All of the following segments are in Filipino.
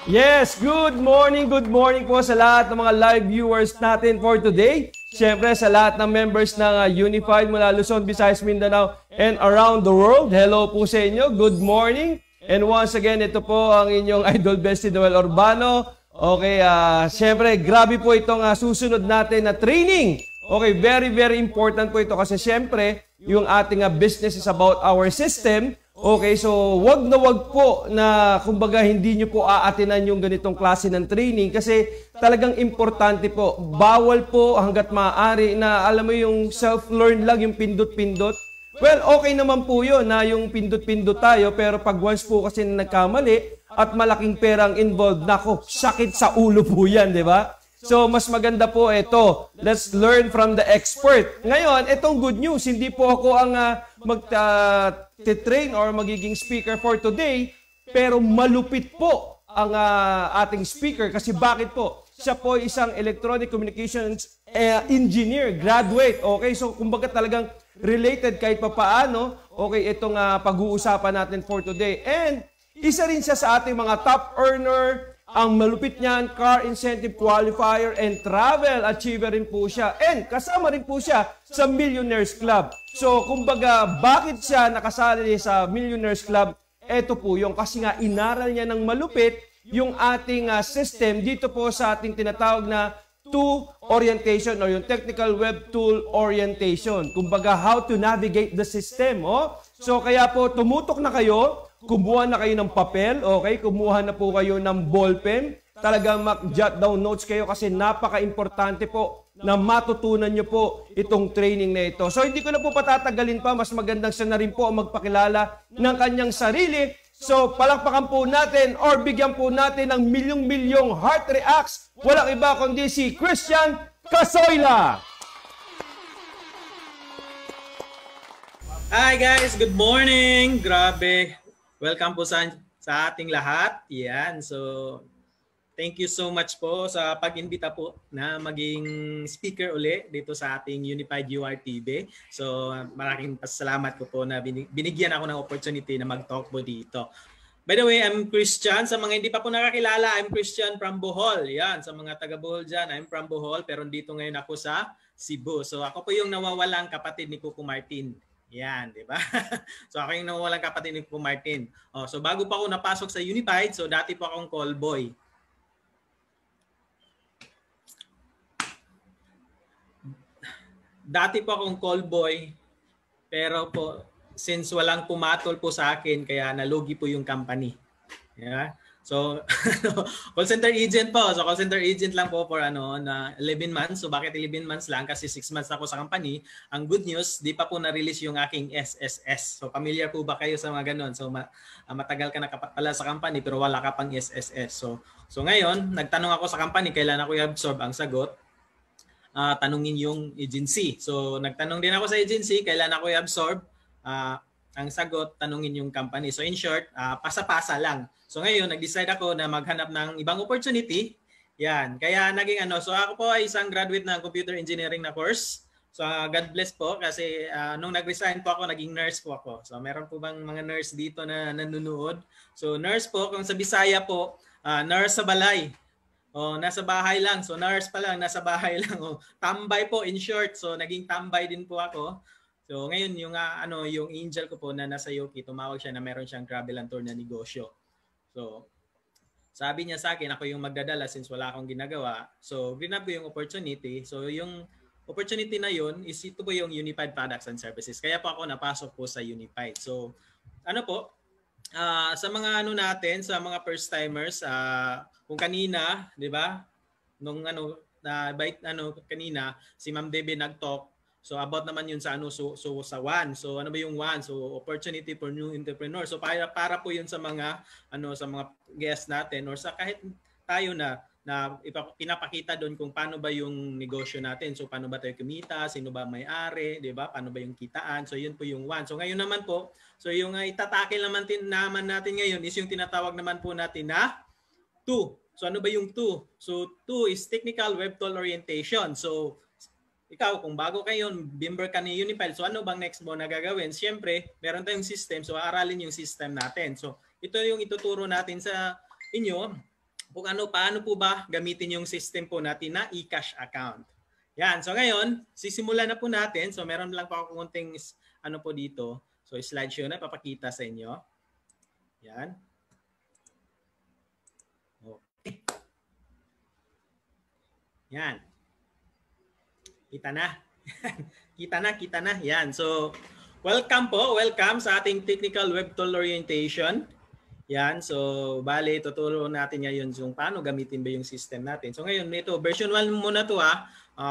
Yes, good morning po sa lahat ng mga live viewers natin for today. Siyempre sa lahat ng members ng Unified mula Luzon, Visayas, Mindanao, and around the world. Hello po sa inyo, good morning. And once again, ito po ang inyong idol bestie Noel Urbano. Okay, siyempre grabe po itong susunod natin na training. Okay, very important po ito kasi siyempre yung ating business is about our system. Okay, so wag po na kumbaga hindi nyo po aatinan yung ganitong klase ng training kasi talagang importante po. Bawal po hanggat maaari na alam mo yung self-learn lang, yung pindot-pindot. Well, okay naman po yun na yung pindot-pindot tayo pero pag once po kasi na nagkamali at malaking perang involved, nako, sakit sa ulo po yan, di ba? So, mas maganda po ito. Let's learn from the expert. Ngayon, itong good news. Hindi po ako ang magte-train or magiging speaker for today, pero malupit po ang ating speaker. Kasi bakit po? Siya po isang electronic communications engineer, graduate. Okay, so kumbaga talagang related kahit papaano. Okay, itong pag-uusapan natin for today. And isa rin siya sa ating mga top earner. Ang malupit niyan, car incentive qualifier and travel achiever rin po siya. And kasama rin po siya sa Millionaires Club. So, kumbaga, bakit siya nakasali sa Millionaires Club? Ito po yung kasi nga inaral niya ng malupit yung ating system dito po sa ating tinatawag na TOO orientation or yung Technical Web Tool Orientation. Kumbaga, how to navigate the system. Oh? So, kaya po, tumutok na kayo. Kumuha na kayo ng papel, okay? Kumuha na po kayo ng ballpen. Talagang mag-jot down notes kayo kasi napaka-importante po na matutunan nyo po itong training na ito. So, hindi ko na po patatagalin pa. Mas magandang siya na rin po ang magpakilala ng kanyang sarili. So, palakpakan po natin or bigyan po natin ng milyong-milyong heart reacts. Walang iba kundi si Christian Casoyla. Hi guys, good morning. Grabe. Welcome po sa ating lahat. Yan. So, thank you so much po sa pag-imbita po na maging speaker uli dito sa ating Unified URTV. So, maraming pasalamat ko po na binigyan ako ng opportunity na mag-talk po dito. By the way, I'm Christian. Sa mga hindi pa po nakakilala, I'm Christian from Bohol. Yan. Sa mga taga Bohol dyan, I'm from Bohol. Pero dito ngayon ako sa Cebu. So, ako po yung nawawalang kapatid ni Coco Martin. Yan, di ba? So ako yung nawawalang kapatid ni Coco Martin. Oh, so bago pa ako napasok sa Unified, so dati po akong call boy. Dati po akong call boy, pero po since walang pumatol po sa akin, kaya nalugi po yung company. Yeah. So, call center agent po. So, call center agent lang po for na 11 months. So, bakit 11 months lang? Kasi 6 months na ako sa company. Ang good news, di pa po na-release yung aking SSS. So, familiar po ba kayo sa mga ganun? So, matagal ka na pala sa company pero wala ka pang SSS. So ngayon, nagtanong ako sa company, kailan ako i-absorb? Ang sagot, tanungin yung agency. So, nagtanong din ako sa agency, kailan ako i-absorb? Ang sagot, tanungin yung company. So, in short, pasa-pasa lang. So ngayon, nag-decide ako na maghanap ng ibang opportunity. Yan. Kaya naging so ako po ay isang graduate ng computer engineering na course. So God bless po kasi nung nag-resign po ako, naging nurse po ako. So meron po bang mga nurse dito na nanonood? So nurse po, kung sa Bisaya po, nurse sa balay. Nasa bahay lang. So nurse pa lang, nasa bahay lang. Tambay po in short. So naging tambay din po ako. So ngayon yung yung angel ko po na nasa Yoki, tumawag siya na meron siyang travel and tour na negosyo. So, sabi niya sa akin, ako yung magdadala since wala akong ginagawa. So, grinab ko yung opportunity. So, yung opportunity na yun is ito po yung Unified Products and Services. Kaya po ako napasok po sa Unified. So, sa mga natin, sa mga first timers, kung kanina, di ba? Nung kanina, si Ma'am Debbie nag-talk. So about naman yun sa sa one. So ano ba yung one? So opportunity for new entrepreneur. So para po yun sa mga sa mga guests natin or sa kahit tayo na pinapakita doon kung paano ba yung negosyo natin. So paano ba tayo kumita, sino ba may-ari, 'di ba? Paano ba yung kitaan? So yun po yung one. So ngayon naman po, so yung itatakil naman natin ngayon is yung tinatawag naman po natin na two. So ano ba yung two? So two is technical web tool orientation. So ikaw, kung bago kayo, member ka ni Unified, so ano bang next mo na gagawin? Siyempre, meron tayong system, so aaralin yung system natin. So ito yung ituturo natin sa inyo kung paano po ba gamitin yung system po natin na eCash account. Yan, so ngayon, sisimulan na po natin. So meron lang po ako konting po dito. So slideshow na papakita sa inyo. Yan. Okay. Yan. Kita na. kita na. Yan. So, welcome sa ating Technical Web Tool Orientation. Yan. So, bale, tuturo natin ngayon yung paano gamitin ba yung system natin. So, ngayon, ito, version 1 muna to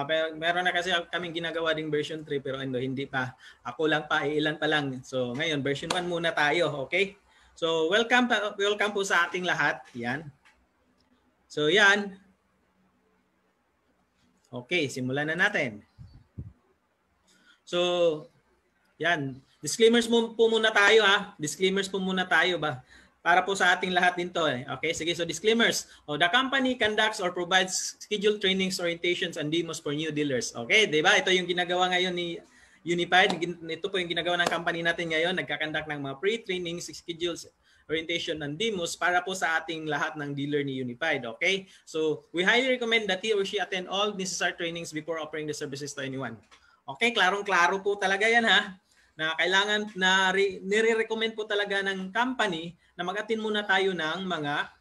pero meron na kasi kaming ginagawa ding version 3 pero hindi pa. Ako lang pa, ilan pa lang. So, ngayon, version 1 muna tayo. Okay? So, welcome po sa ating lahat. Yan. So, yan. Okay, simulan na natin. So, Yan. Disclaimers po muna tayo ha. Disclaimers po muna tayo ba? Para po sa ating lahat din to eh. Okay, sige. So disclaimers. The company conducts or provides scheduled trainings, orientations, and demos for new dealers. Okay, di ba? Ito yung ginagawa ngayon ni Unified. Ito po yung ginagawa ng company natin ngayon. Nagkakandak ng mga pre-trainings, schedules, orientation, and demos para po sa ating lahat ng dealer ni Unified. Okay? So we highly recommend that he or she attend all necessary trainings before offering the services to anyone. Okay, klarong-klaro po talaga yan ha. Na kailangan na nire-recommend po talaga ng company na mag-attend muna tayo ng mga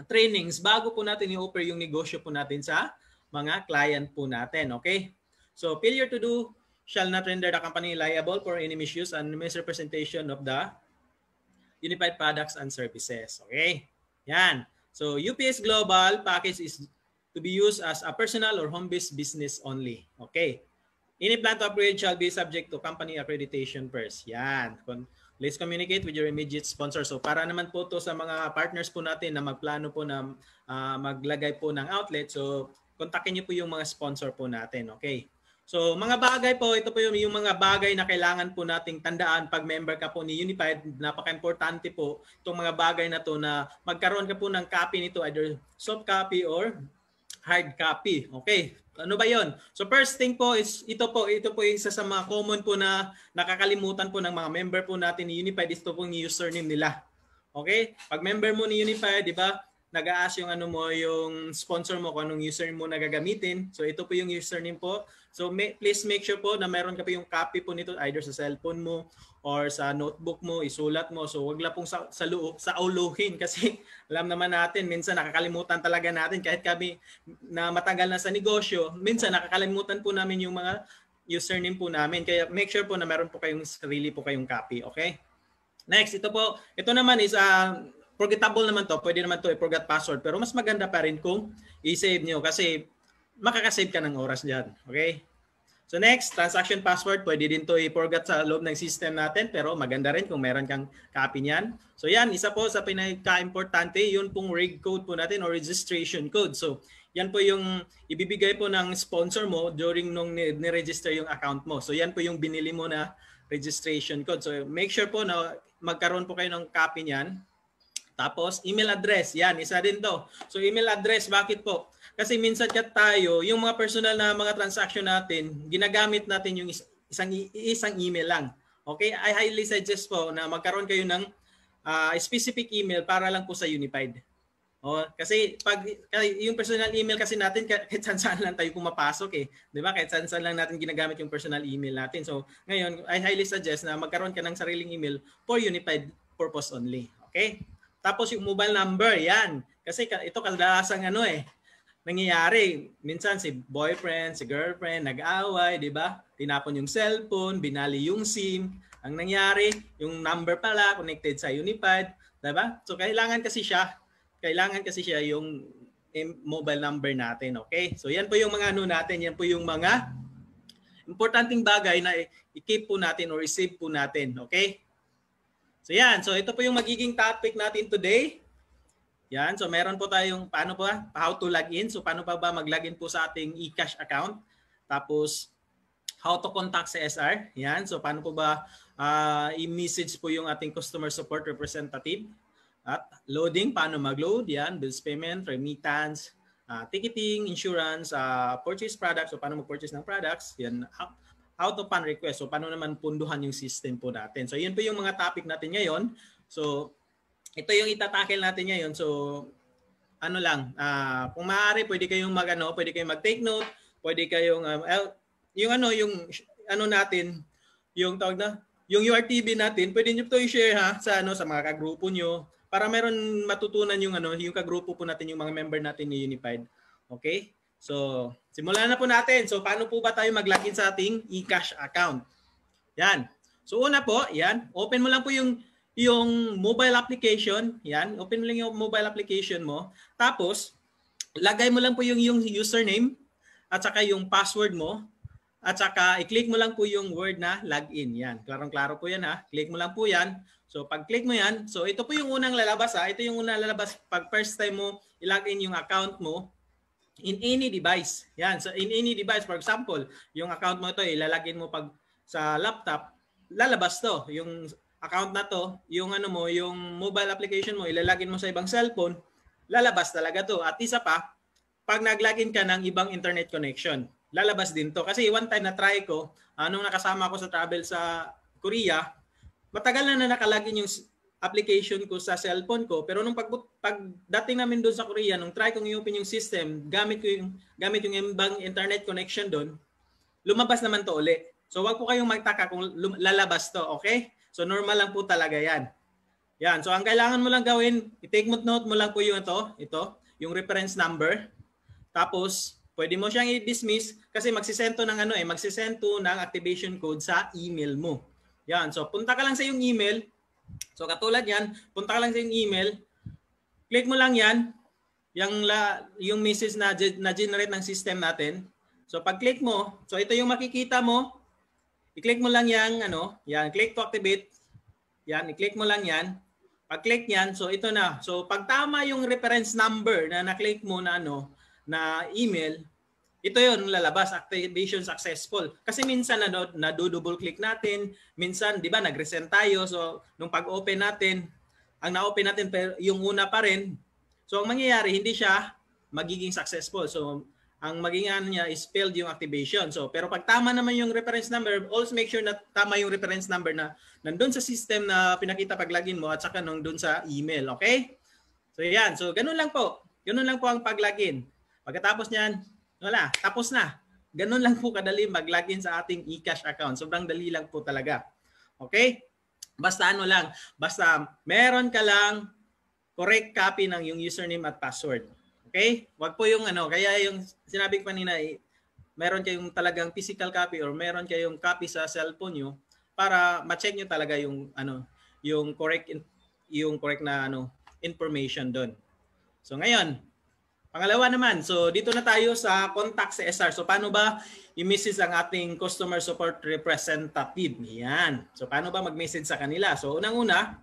trainings bago po natin i-offer yung negosyo po natin sa mga client po natin. Okay? So failure to do shall not render the company liable for any misuse and misrepresentation of the Unified products and services. Okay? Yan. So UPS Global package is to be used as a personal or home-based business only. Okay? Any plan to upgrade shall be subject to company accreditation first. Yan. Let's communicate with your immediate sponsor. So para naman po to sa mga partners po natin na magplano po na maglagay po ng outlet. So kontakin niyo po yung mga sponsor po natin. Okay? So mga bagay po, ito po yung mga bagay na kailangan po nating tandaan pag member ka po ni Unified. Napaka-importante po itong mga bagay na to na magkaroon ka po ng copy nito, either soft copy or hard copy. Okay? Ano ba 'yon? So first thing po is ito po yung isa sa mga common po na nakakalimutan po ng mga member po natin ni Unified. Ito po yung username nila. Okay? Pag member mo ni Unified, di ba? Nag-a-ask yung yung sponsor mo kung anong username mo na gagamitin. So ito po yung username po. So please make sure po na meron ka po yung copy po nito either sa cellphone mo or sa notebook mo, isulat mo. So wag lang pong sa uluhin kasi alam naman natin minsan nakakalimutan talaga natin kahit kami na matagal na sa negosyo, minsan nakakalimutan po namin yung mga username po namin. Kaya make sure po na meron po kayong sarili po kayong copy, okay? Next, ito naman is forgettable naman to. Pwede naman to i-forget password pero mas maganda pa rin kung i-save nyo kasi makakasave ka ng oras diyan, okay? So next, transaction password, pwede din to i-forget sa loob ng system natin pero maganda rin kung meron kang copy niyan. So yan, isa po sa pinaka-importante, yun pong reg code po natin or registration code. So yan po yung ibibigay po ng sponsor mo during nung ni-register yung account mo. So yan po yung binili mo na registration code. So make sure po na magkaroon po kayo ng copy niyan. Tapos email address, yan, isa din to. So email address, bakit po? Kasi minsan tayo, yung mga personal na mga transaction natin, ginagamit natin yung isang email lang. Okay? I highly suggest po na magkaroon kayo ng specific email para lang po sa Unified. Kasi pag yung personal email kasi natin kahit saan lang tayo pumapasok eh. 'Di ba? Kahit saan lang natin ginagamit yung personal email natin. So, ngayon, I highly suggest na magkaroon ka ng sariling email for Unified purpose only. Okay? Tapos yung mobile number, yan. Kasi ito kadalasang nangyayari. Minsan si boyfriend, si girlfriend, nag-away, di ba? Tinapon yung cellphone, binali yung SIM. Ang nangyari, yung number pala connected sa Unified, di ba? So kailangan kasi siya yung mobile number natin, okay? So yan po yung mga natin, yan po yung mga importanteng bagay na i-keep po natin or i-save po natin, okay? So yan, so ito po yung magiging topic natin today. Yan, so meron po tayong how to log in. So paano pa ba mag-login po sa ating eCash account? Tapos how to contact CSR. Yan, so paano po ba i-message po yung ating customer support representative? At loading, paano mag-load? Yan, bills payment, remittance, ticketing, insurance, purchase products. So paano mag-purchase ng products? Yan, how to fund request. So paano naman punduhan yung system po natin. So yun po yung mga topic natin ngayon. So ito yung itatakil natin ngayon. So kung maaari pwede kayong mag-take note, pwede kayong yung tawag na yung URTB natin, pwede niyo to i-share sa mga kagrupo niyo para meron matutunan yung kagrupo po natin, yung mga member natin ni Unified. Okay? So, simulan na po natin. So, paano po ba tayo mag-login sa ating eCash account? Yan. So, una po, yan, open mo lang po yung mobile application. Yan, open mo lang yung mobile application mo. Tapos, lagay mo lang po yung username at saka yung password mo. At saka, i-click mo lang po yung word na login. Yan, klarong-klaro po yan Click mo lang po yan. So, pag-click mo yan, so ito po yung unang lalabas Ito yung unang lalabas pag first time mo i-login yung account mo in any device. Yan, so in any device, for example, yung account mo ito, ilalagin mo pag sa laptop, lalabas to. Yung account na to, yung ano mo, yung mobile application mo, ilalagin mo sa ibang cellphone, lalabas talaga to. At isa pa, pag nag-login ka ng ibang internet connection, lalabas din to. Kasi one time na try ko, nung nakasama ko sa travel sa Korea, matagal na nakalagin yung application ko sa cellphone ko, pero nung pagdating namin doon sa Korea, nung try kong i-open yung system, gamit yung ibang internet connection doon, lumabas naman to uli. So wag po kayong magtaka kung lalabas to, okay? So normal lang po talaga yan. Yan, so ang kailangan mo lang gawin, i-take note mo lang po yung ito, yung reference number. Tapos, pwede mo siyang i-dismiss kasi magsisento ng activation code sa email mo. Yan, so punta ka lang sa yung email. So katulad yan, punta ka lang sa yung email, click mo lang yan, yung message na generate ng system natin. So pag click mo, so ito yung makikita mo, i-click mo lang yan, click to activate. Yan, i-click mo lang yan. Pag click yan, so ito na. So pag tama yung reference number na na-click mo na email, ito yun, lalabas, activation successful. Kasi minsan double click natin, minsan, di ba, nag-resend tayo. So, nung pag-open natin, ang na-open natin, pero yung una pa rin. So, ang mangyayari, hindi siya magiging successful. So, ang magiging niya is failed yung activation. So, pero pag tama naman yung reference number, also make sure na tama yung reference number na nandun sa system na pinakita pag login mo at saka nandun sa email. Okay? So, yan. So, ganun lang po. Ganun lang po ang pag-login. Pagkatapos niyan, wala, tapos na. Ganun lang po kadali mag-login sa ating eCash account. Sobrang dali lang po talaga. Okay? Basta basta meron ka lang correct copy ng yung username at password. Okay? Wag po yung kaya yung sinabi ko kanina, meron kayong talagang physical copy or meron kayong copy sa cellphone nyo para ma-check nyo talaga yung yung correct na information doon. So ngayon, pangalawa naman, so dito na tayo sa contact CSR. So paano ba i-message ang ating customer support representative? Yan. So paano ba mag-message sa kanila? So unang-una,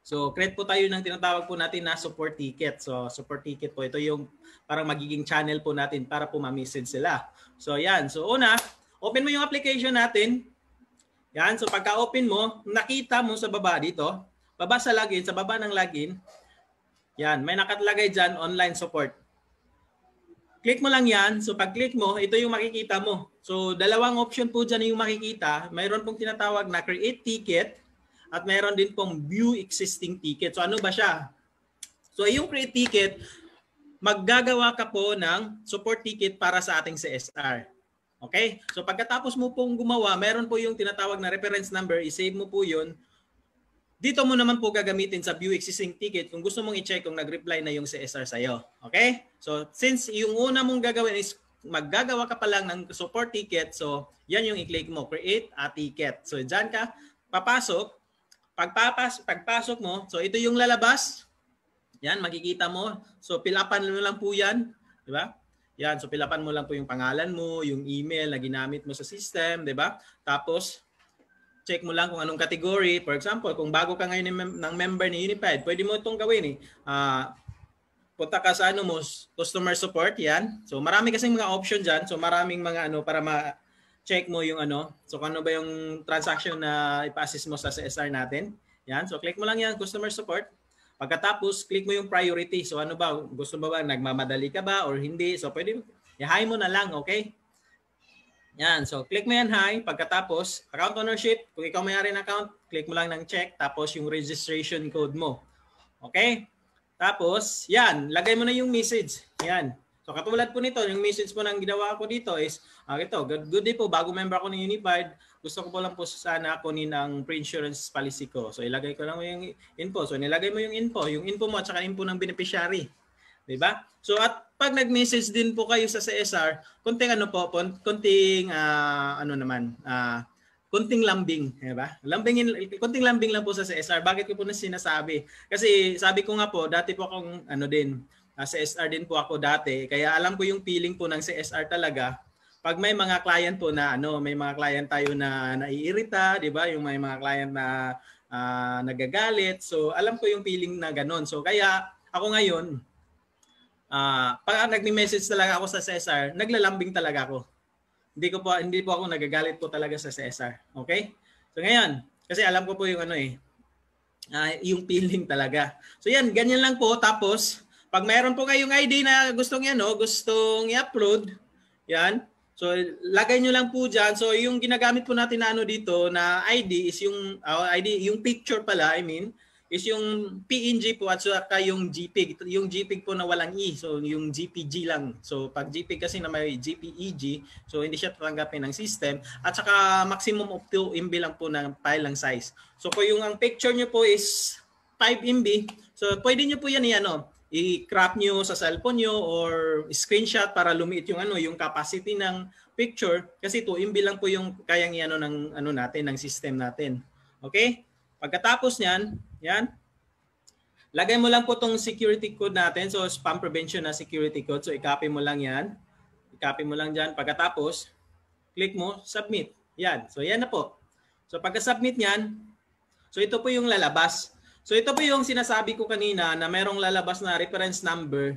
so create po tayo ng tinatawag po natin na support ticket. So support ticket po, ito yung parang magiging channel po natin para po ma-message sila. So yan. So una, open mo yung application natin. Yan. So pagka-open mo, nakita mo sa baba dito, baba sa login, sa baba ng login, yan, may nakalagay dyan, online support. Click mo lang yan. So pag click mo, ito yung makikita mo. So dalawang option po dyan yung makikita. Mayroon pong tinatawag na create ticket at mayroon din pong view existing ticket. So ano ba siya? So yung create ticket, maggagawa ka po ng support ticket para sa ating CSR. Okay? So pagkatapos mo pong gumawa, mayroon po yung tinatawag na reference number. I-save mo po yun. Dito mo naman po gagamitin sa view existing ticket kung gusto mong i-check kung nag-reply na yung CSR sa'yo. Okay? So, since yung una mong gagawin is maggagawa ka pa lang ng support ticket, so yan yung i-click mo, create a ticket. So, dyan ka papasok. Pagpasok mo, so ito yung lalabas. Yan, makikita mo. So, pilapan mo lang po yan. Di ba? Yan, so pilapan mo lang po yung pangalan mo, yung email na ginamit mo sa system, di ba? Tapos, check mo lang kung anong category. For example, kung bago ka ngayon ng member ni Unified, pwede mo itong gawin. Punta ka sa customer support, yan. So marami kasing mga option dyan. So maraming mga para ma-check mo yung So ano ba yung transaction na ipa-assist mo sa CSR natin. Yan. So click mo lang yan, customer support. Pagkatapos, click mo yung priority. So ano ba, gusto mo ba, nagmamadali ka ba or hindi? So pwede, i-high mo na lang, okay? Yan, so click mo yan high. Pagkatapos, account ownership, kung ikaw may-ari ng account, click mo lang ng check, tapos yung registration code mo. Okay? Tapos, yan, lagay mo na yung message. Yan. So katulad po nito, yung message po nang ginawa ko dito is, ito, good day po, bago member ako ng Unified, gusto ko po lang po sana kunin ang pre-insurance policy ko. So ilagay ko lang yung info. So nilagay mo yung info mo at saka info ng beneficiary. Diba? So at pag nag-message din po kayo sa CSR, konting konting lambing, diba? Konting lambing lang po sa CSR. Bakit ko po na sinasabi? Kasi sabi ko nga po, dati po akong CSR din po ako dati. Kaya alam ko yung feeling po ng CSR talaga. Pag may mga client po na may mga client tayo na naiirita, diba? Yung may mga client na nagagalit. So alam ko yung feeling na ganon. So kaya ako ngayon, pag nagme-message talaga ako sa CSR, naglalambing talaga ako. Hindi po ako nagagalit po talaga sa CSR. Okay? So ngayon, kasi alam ko po yung ano yung feeling talaga. So yan, ganyan lang po. Tapos, pag mayroon po kayong ID na gustong gustong i-upload, yan. So, lagay nyo lang po dyan. So, yung ginagamit po natin na dito na ID is yung yung picture pala, is yung PNG po at saka yung JPEG. Yung JPEG po na walang E. So, yung JPG lang. So, pag JPEG kasi na may JPEG, so hindi siya tatanggapin ng system. At saka maximum of 2 MB lang po ng file lang size. So, kung yung ang picture nyo po is 5 MB, so pwede nyo po yan i-crop nyo sa cellphone nyo or screenshot para lumiit yung yung capacity ng picture kasi 2 MB lang po yung kayang ng natin ng system natin. Okay? Pagkatapos niyan, yan. Lagay mo lang po tong security code natin. So spam prevention na security code. So i-copy mo lang 'yan. I-copy mo lang diyan. Pagkatapos, click mo submit. Yan. So yan na po. So pagka-submit niyan, so ito po yung lalabas. So ito po yung sinasabi ko kanina na merong lalabas na reference number.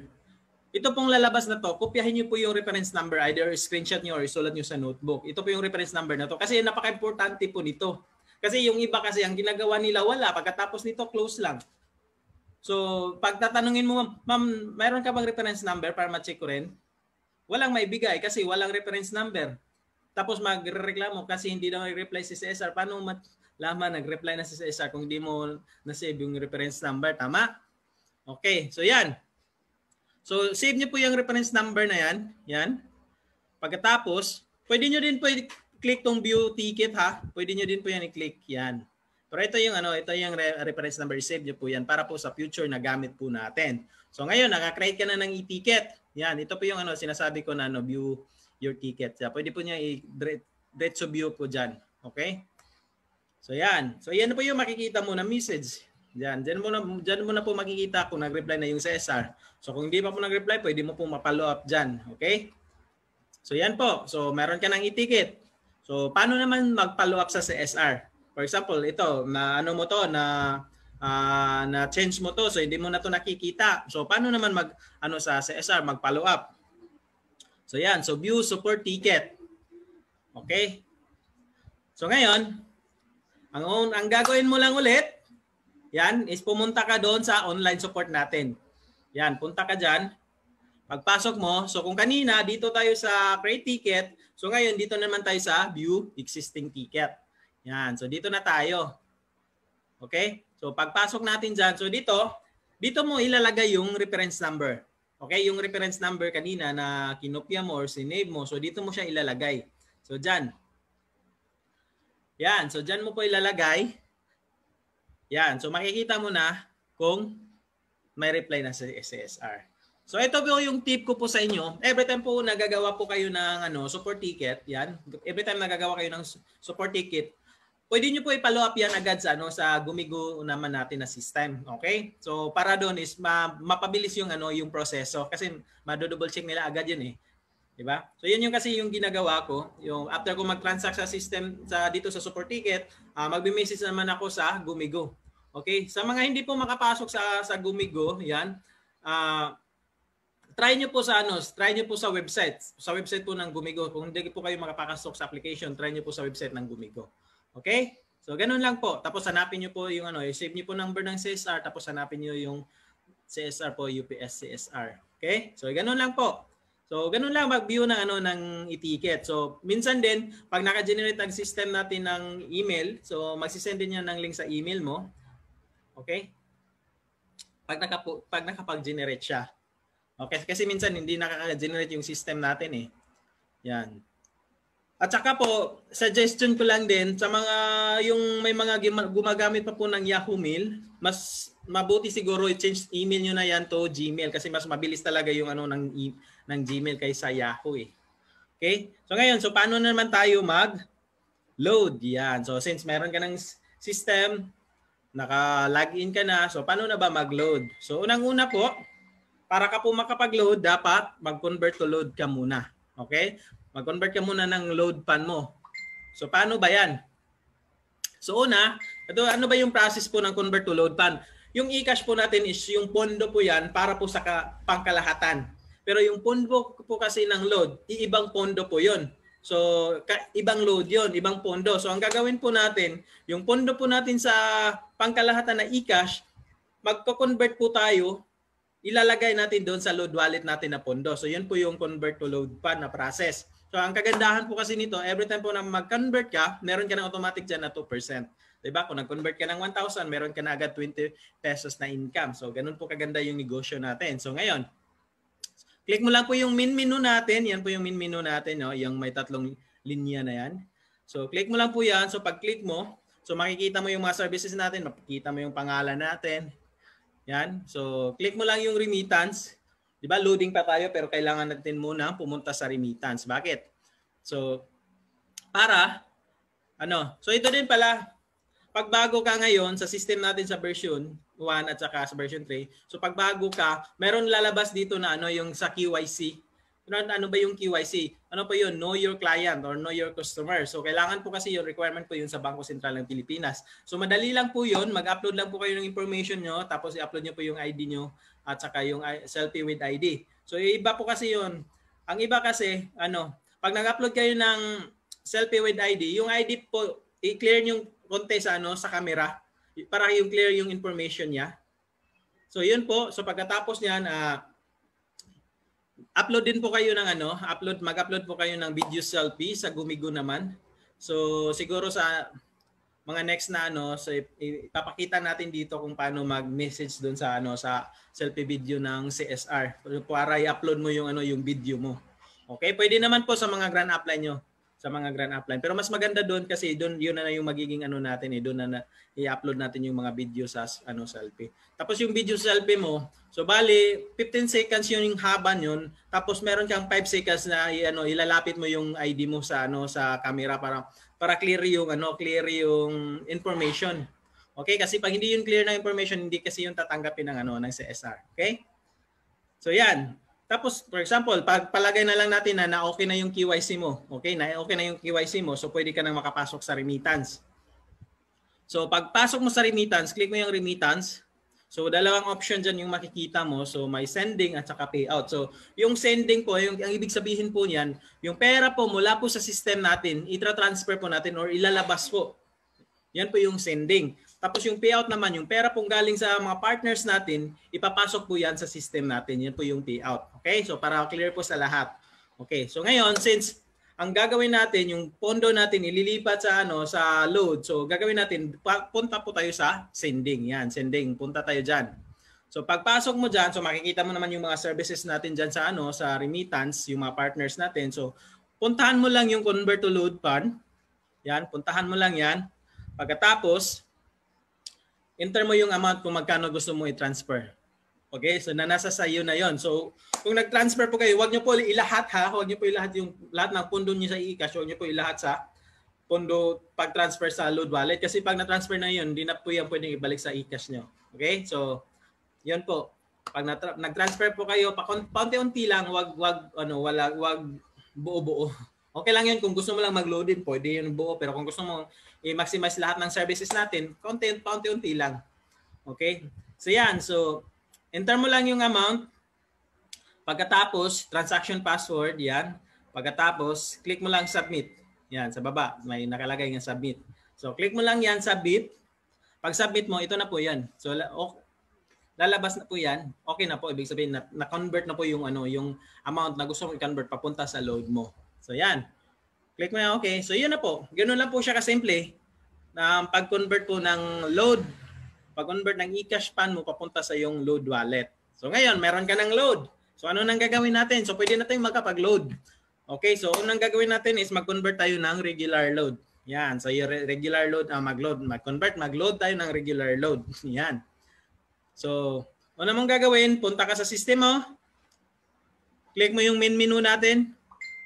Ito pong lalabas na to, kopyahin niyo po yung reference number, either screenshot niyo or isulat niyo sa notebook. Ito po yung reference number na to kasi napaka-importante po nito. Kasi yung iba kasi ang ginagawa nila wala, pagkatapos nito close lang. So pag tatanungin mo, ma'am, mayroon ka bang reference number para ma-check ko rin? Walang maibigay kasi walang reference number. Tapos magrereklamo kasi hindi daw i-reply si CSR. Paano laman nag-reply na si CSR kung hindi mo na-save yung reference number? Tama? Okay, so yan. So save niyo po yung reference number na yan. Yan. Pagkatapos, pwede niyo din po i-click tong view ticket ha. Pwede niyo din po yan i-click yan. Pero ito yung ito yung reference number, save niyo po yan para po sa future na gamit po natin. So ngayon, naka-create ka na ng e-ticket. Yan, ito po yung sinasabi ko na view your ticket. So, pwede po niya i-diretso view po diyan. Okay? So yan. So yan po yung makikita mo na message. Diyan mo na po makikita kung nag-reply na yung CSR. So kung hindi pa po nag-reply, pwede mo po ma-follow up diyan, okay? So yan po. So meron ka ng e-ticket. So paano naman mag-follow up sa CSR? For example, ito na mo to na change mo to so hindi mo na to nakikita. So paano naman sa CSR mag-follow up? So yan, so view support ticket. Okay? So ngayon, ang gagawin mo lang ulit, yan, is pumunta ka doon sa online support natin. Yan, punta ka dyan. Pagpasok mo, so kung kanina, dito tayo sa create ticket, so ngayon, dito naman tayo sa view existing ticket. Yan, so dito na tayo. Okay? So pagpasok natin dyan, so dito mo ilalagay yung reference number. Okay? Yung reference number kanina na kinopya mo or sinave mo, so dito mo siya ilalagay. So dyan. Yan, so dyan mo po ilalagay. Yan, so makikita mo na kung may reply na sa CSR. So ito po yung tip ko po sa inyo. Every time po nagagawa po kayo ng support ticket, yan. Every time nagagawa kayo ng support ticket, pwede nyo po i-follow up yan agad sa sa Gumigo naman natin na system. Okay? So para doon is mapabilis yung yung proseso kasi ma-double check nila agad yun eh. Diba? So yun yung kasi yung ginagawa ko, yung after ko mag-transact sa system dito sa support ticket, magbe-message naman ako sa Gumigo. Okay? Sa mga hindi po makapasok sa Gumigo, yan. Try niyo po sa website. Sa website po ng Gumigo. Kung hindi po kayo makapasok sa application, try niyo po sa website ng Gumigo. Okay? So ganun lang po. Tapos hanapin niyo po yung save niyo po number ng CSR tapos hanapin niyo yung CSR po, UPS CSR. Okay? So ganun lang po. So, ganun lang mag-view ng ng e-ticket. So, minsan din, pag naka-generate ang system natin ng email, so magsisend din yan ng link sa email mo. Okay? Pag nakapag-generate siya. Okay? Kasi minsan hindi nakaka-generate yung system natin eh. Yan. At saka po, suggestion ko lang din sa mga yung may mga gumagamit pa po ng Yahoo Mail, mas mabuti siguro i-change email nyo na yan to Gmail kasi mas mabilis talaga yung ng Gmail kaysa Yahoo eh. Okay? So ngayon, so paano naman tayo mag-load? Yan. So since meron ka ng system, naka-login ka na, so paano na ba mag-load? So unang-una po, para ka po makapag-load, dapat mag-convert to load ka muna. Okay? Mag-convert ka muna ng load pan mo. So paano ba yan? So una, ano ba yung process po ng convert to load pan? Yung e-cash po natin is yung pondo po yan para po sa pangkalahatan. Pero yung pondo po kasi ng load, iibang pondo po yun. So, ibang load yon, ibang pondo. So, ang gagawin po natin, yung pondo po natin sa pangkalahatan na eCash, magko-convert po tayo, ilalagay natin doon sa load wallet natin na pondo. So, yun po yung convert to load fund na process. So, ang kagandahan po kasi nito, every time po na mag-convert ka, meron ka ng automatic dyan na 2%. Diba? Kung nag-convert ka ng 1,000, meron ka na agad 20 pesos na income. So, ganun po kaganda yung negosyo natin. So, ngayon, click mo lang po yung min menu natin. Yan po yung min menu natin. No? Yung may tatlong linya na yan. So, click mo lang po yan. So, pag-click mo, so makikita mo yung mga services natin. Makikita mo yung pangalan natin. Yan. So, click mo lang yung remittance. Diba? Loading pa tayo pero kailangan natin muna pumunta sa remittance. Bakit? So, so ito din pala, pagbago ka ngayon sa system natin sa version 1 at saka sa version 3, so pagbago ka, meron lalabas dito na yung sa KYC. Ano ba yung KYC? Ano po yun? Know your client or know your customer. So kailangan po kasi yung requirement po yun sa Bangko Sentral ng Pilipinas. So madali lang po yun, mag-upload lang po kayo ng information nyo, tapos i-upload nyo po yung ID nyo at saka yung selfie with ID. So iba po kasi yun. Ang iba kasi, pag nag-upload kayo ng selfie with ID, yung ID po, i-clear nyo konti sa camera para yung clear yung information niya. So yun po. So pagkatapos niyan, upload din po kayo ng mag-upload po kayo ng video selfie sa Gumigo naman. So siguro sa mga next na so ipapakita natin dito kung paano mag-message doon sa sa selfie video ng CSR para i-upload mo yung yung video mo. Okay, pwede naman po sa mga grand upline nyo. Sa mga grand upline. Pero mas maganda doon kasi doon yun na yung magiging natin doon na i-upload natin yung mga video sa selfie. Tapos yung video selfie mo, so bali 15 seconds yun yung haba yun. Tapos meron kang 5 seconds na ilalapit mo yung ID mo sa sa camera para clear yung information. Okay? Kasi pag hindi yung clear na information, hindi kasi yung tatanggapin ng ng CSR. Okay? So yan. Tapos, for example, palagay na lang natin na okay na yung KYC mo. Okay na yung KYC mo. So, pwede ka nang makapasok sa remittance. So, pagpasok mo sa remittance, click mo yung remittance. So, dalawang option dyan yung makikita mo. So, may sending at saka payout. So, yung sending po, ang ibig sabihin po niyan, yung pera po mula po sa system natin, itra-transfer po natin or ilalabas po. Yan po yung sending. Tapos yung payout naman, yung pera pong galing sa mga partners natin, ipapasok po yan sa system natin. Yan po yung payout. Okay? So para clear po sa lahat. Okay. So ngayon, since ang gagawin natin, yung pondo natin ililipat sa sa load. So gagawin natin, punta po tayo sa sending. Yan, sending. Punta tayo dyan. So pagpasok mo dyan, so makikita mo naman yung mga services natin dyan sa sa remittance, yung mga partners natin. So puntahan mo lang yung convert to load fund. Yan, puntahan mo lang yan. Pagkatapos, enter mo yung amount kung magkano gusto mo i-transfer. Okay? So, nasa sa iyo na yon. So, kung nag-transfer po kayo, huwag nyo po ilahat ha. Huwag nyo po ilahat yung lahat ng pondo nyo sa eCash. Huwag nyo po ilahat sa pondo pag-transfer sa load wallet. Kasi pag na-transfer na yun, hindi na po yan pwedeng ibalik sa eCash nyo. Okay? So, yun po. Pag nag-transfer po kayo, paunti-unti lang, wag buo-buo. Okay lang yun. Kung gusto mo lang mag-load in, pwede yun buo. Pero kung gusto mo i-maximize lahat ng services natin, paunti-unti lang. Okay? So yan. So, enter mo lang yung amount. Pagkatapos, transaction password. Yan. Pagkatapos, click mo lang submit. Yan, sa baba. May nakalagay ng submit. So, click mo lang yan, submit. Pag submit mo, ito na po yan. So, lalabas na po yan. Okay na po. Ibig sabihin, na-convert na po yung, yung amount na gusto mo i-convert papunta sa load mo. So, yan. Click mo yan. Okay. So, yun na po. Ganun lang po siya kasimple na pag-convert po ng load, pag-convert ng eCash fund mo papunta sa yung load wallet. So, ngayon, meron ka ng load. So, ano nang gagawin natin? So, pwede na tayong magkapag-load. Okay. So, unang gagawin natin is mag-convert tayo ng regular load. Yan. So, yung regular load, mag-load tayo ng regular load. Yan. So, una mong gagawin, punta ka sa system mo. Click mo yung main menu natin.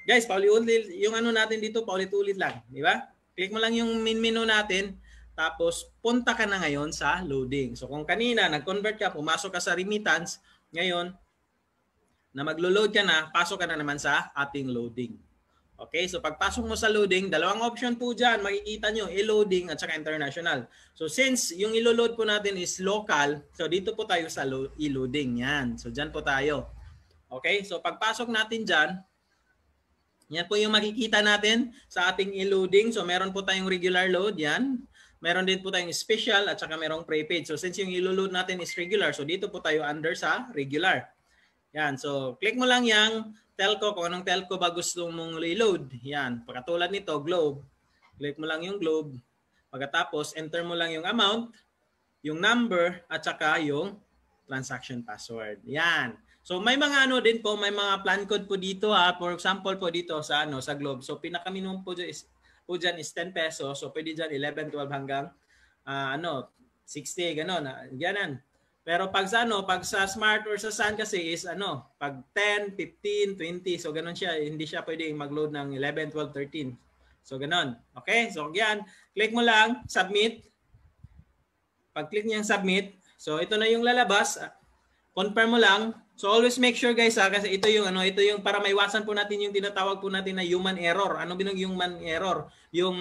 Guys, paulit-ulit yung natin dito, paulit-ulit lang, di ba? Click mo lang yung main menu natin, tapos punta ka na ngayon sa loading. So kung kanina nag-convert ka, pumasok ka sa remittance, ngayon na maglo-load ka na, pasok ka na naman sa ating loading. Okay, so pagpasok mo sa loading, dalawang option po dyan, makikita nyo, e-loading at saka international. So since yung ilo-load po natin is local, so dito po tayo sa e-loading. Yan, so dyan po tayo. Okay, so pagpasok natin dyan, Yan po yung makikita natin sa ating i-loading. So meron po tayong regular load, yan. Meron din po tayong special at saka merong prepaid. So since yung i-load natin is regular, so dito po tayo under sa regular. Yan, so click mo lang yung telco, kung anong telco ba gusto mong i-load. Yan, pagkatulad nito, Globe. Click mo lang yung Globe. Pagkatapos, enter mo lang yung amount, yung number, at saka yung transaction password. Yan. So may mga ano din po, may mga plan code po dito ha. For example po dito sa sa Globe. So pinaka-minimum po dyan is 10 pesos. So pwede dyan 11, 12 hanggang 60 ganon. Ganon. Pero pag sa Smart or sa Sun kasi is pag 10, 15, 20. So ganon siya. Hindi siya pwedeng mag-load ng 11, 12, 13. So ganon. Okay? So yan. Click mo lang submit. Pag click niya yung submit, so ito na yung lalabas. Confirm mo lang. So always make sure guys kasi ito yung para maiwasan po natin yung tinatawag po natin na human error. Ano binang human error? Yung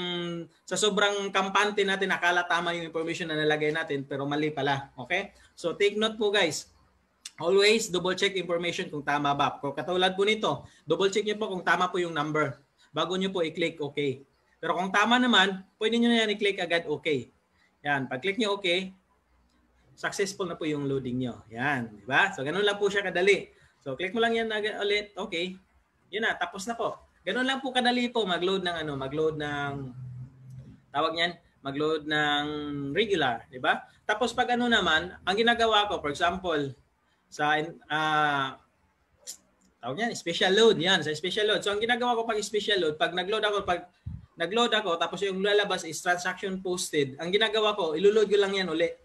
sa sobrang kampante natin akala tama yung information na nalagay natin pero mali pala. Okay? So take note po guys. Always double check information kung tama ba. Kung katulad po nito, double check niyo po kung tama po yung number bago niyo po i-click okay. Pero kung tama naman, pwede niyo na yan i-click agad okay. Yan, pag-click niyo okay, successful na po yung loading nyo. Yan, di ba? So, ganun lang po siya kadali. So, click mo lang yan ulit. Okay. Yun na, tapos na po. Ganun lang po kadali po mag-load ng tawag niyan, mag-load ng regular, di ba? Tapos pag naman, ang ginagawa ko, for example, sa tawag niyan, special load. Yan, sa special load. So, ang ginagawa ko pag special load, pag nag-load ako, tapos yung lalabas is transaction posted. Ang ginagawa ko, iloload ko lang yan ulit.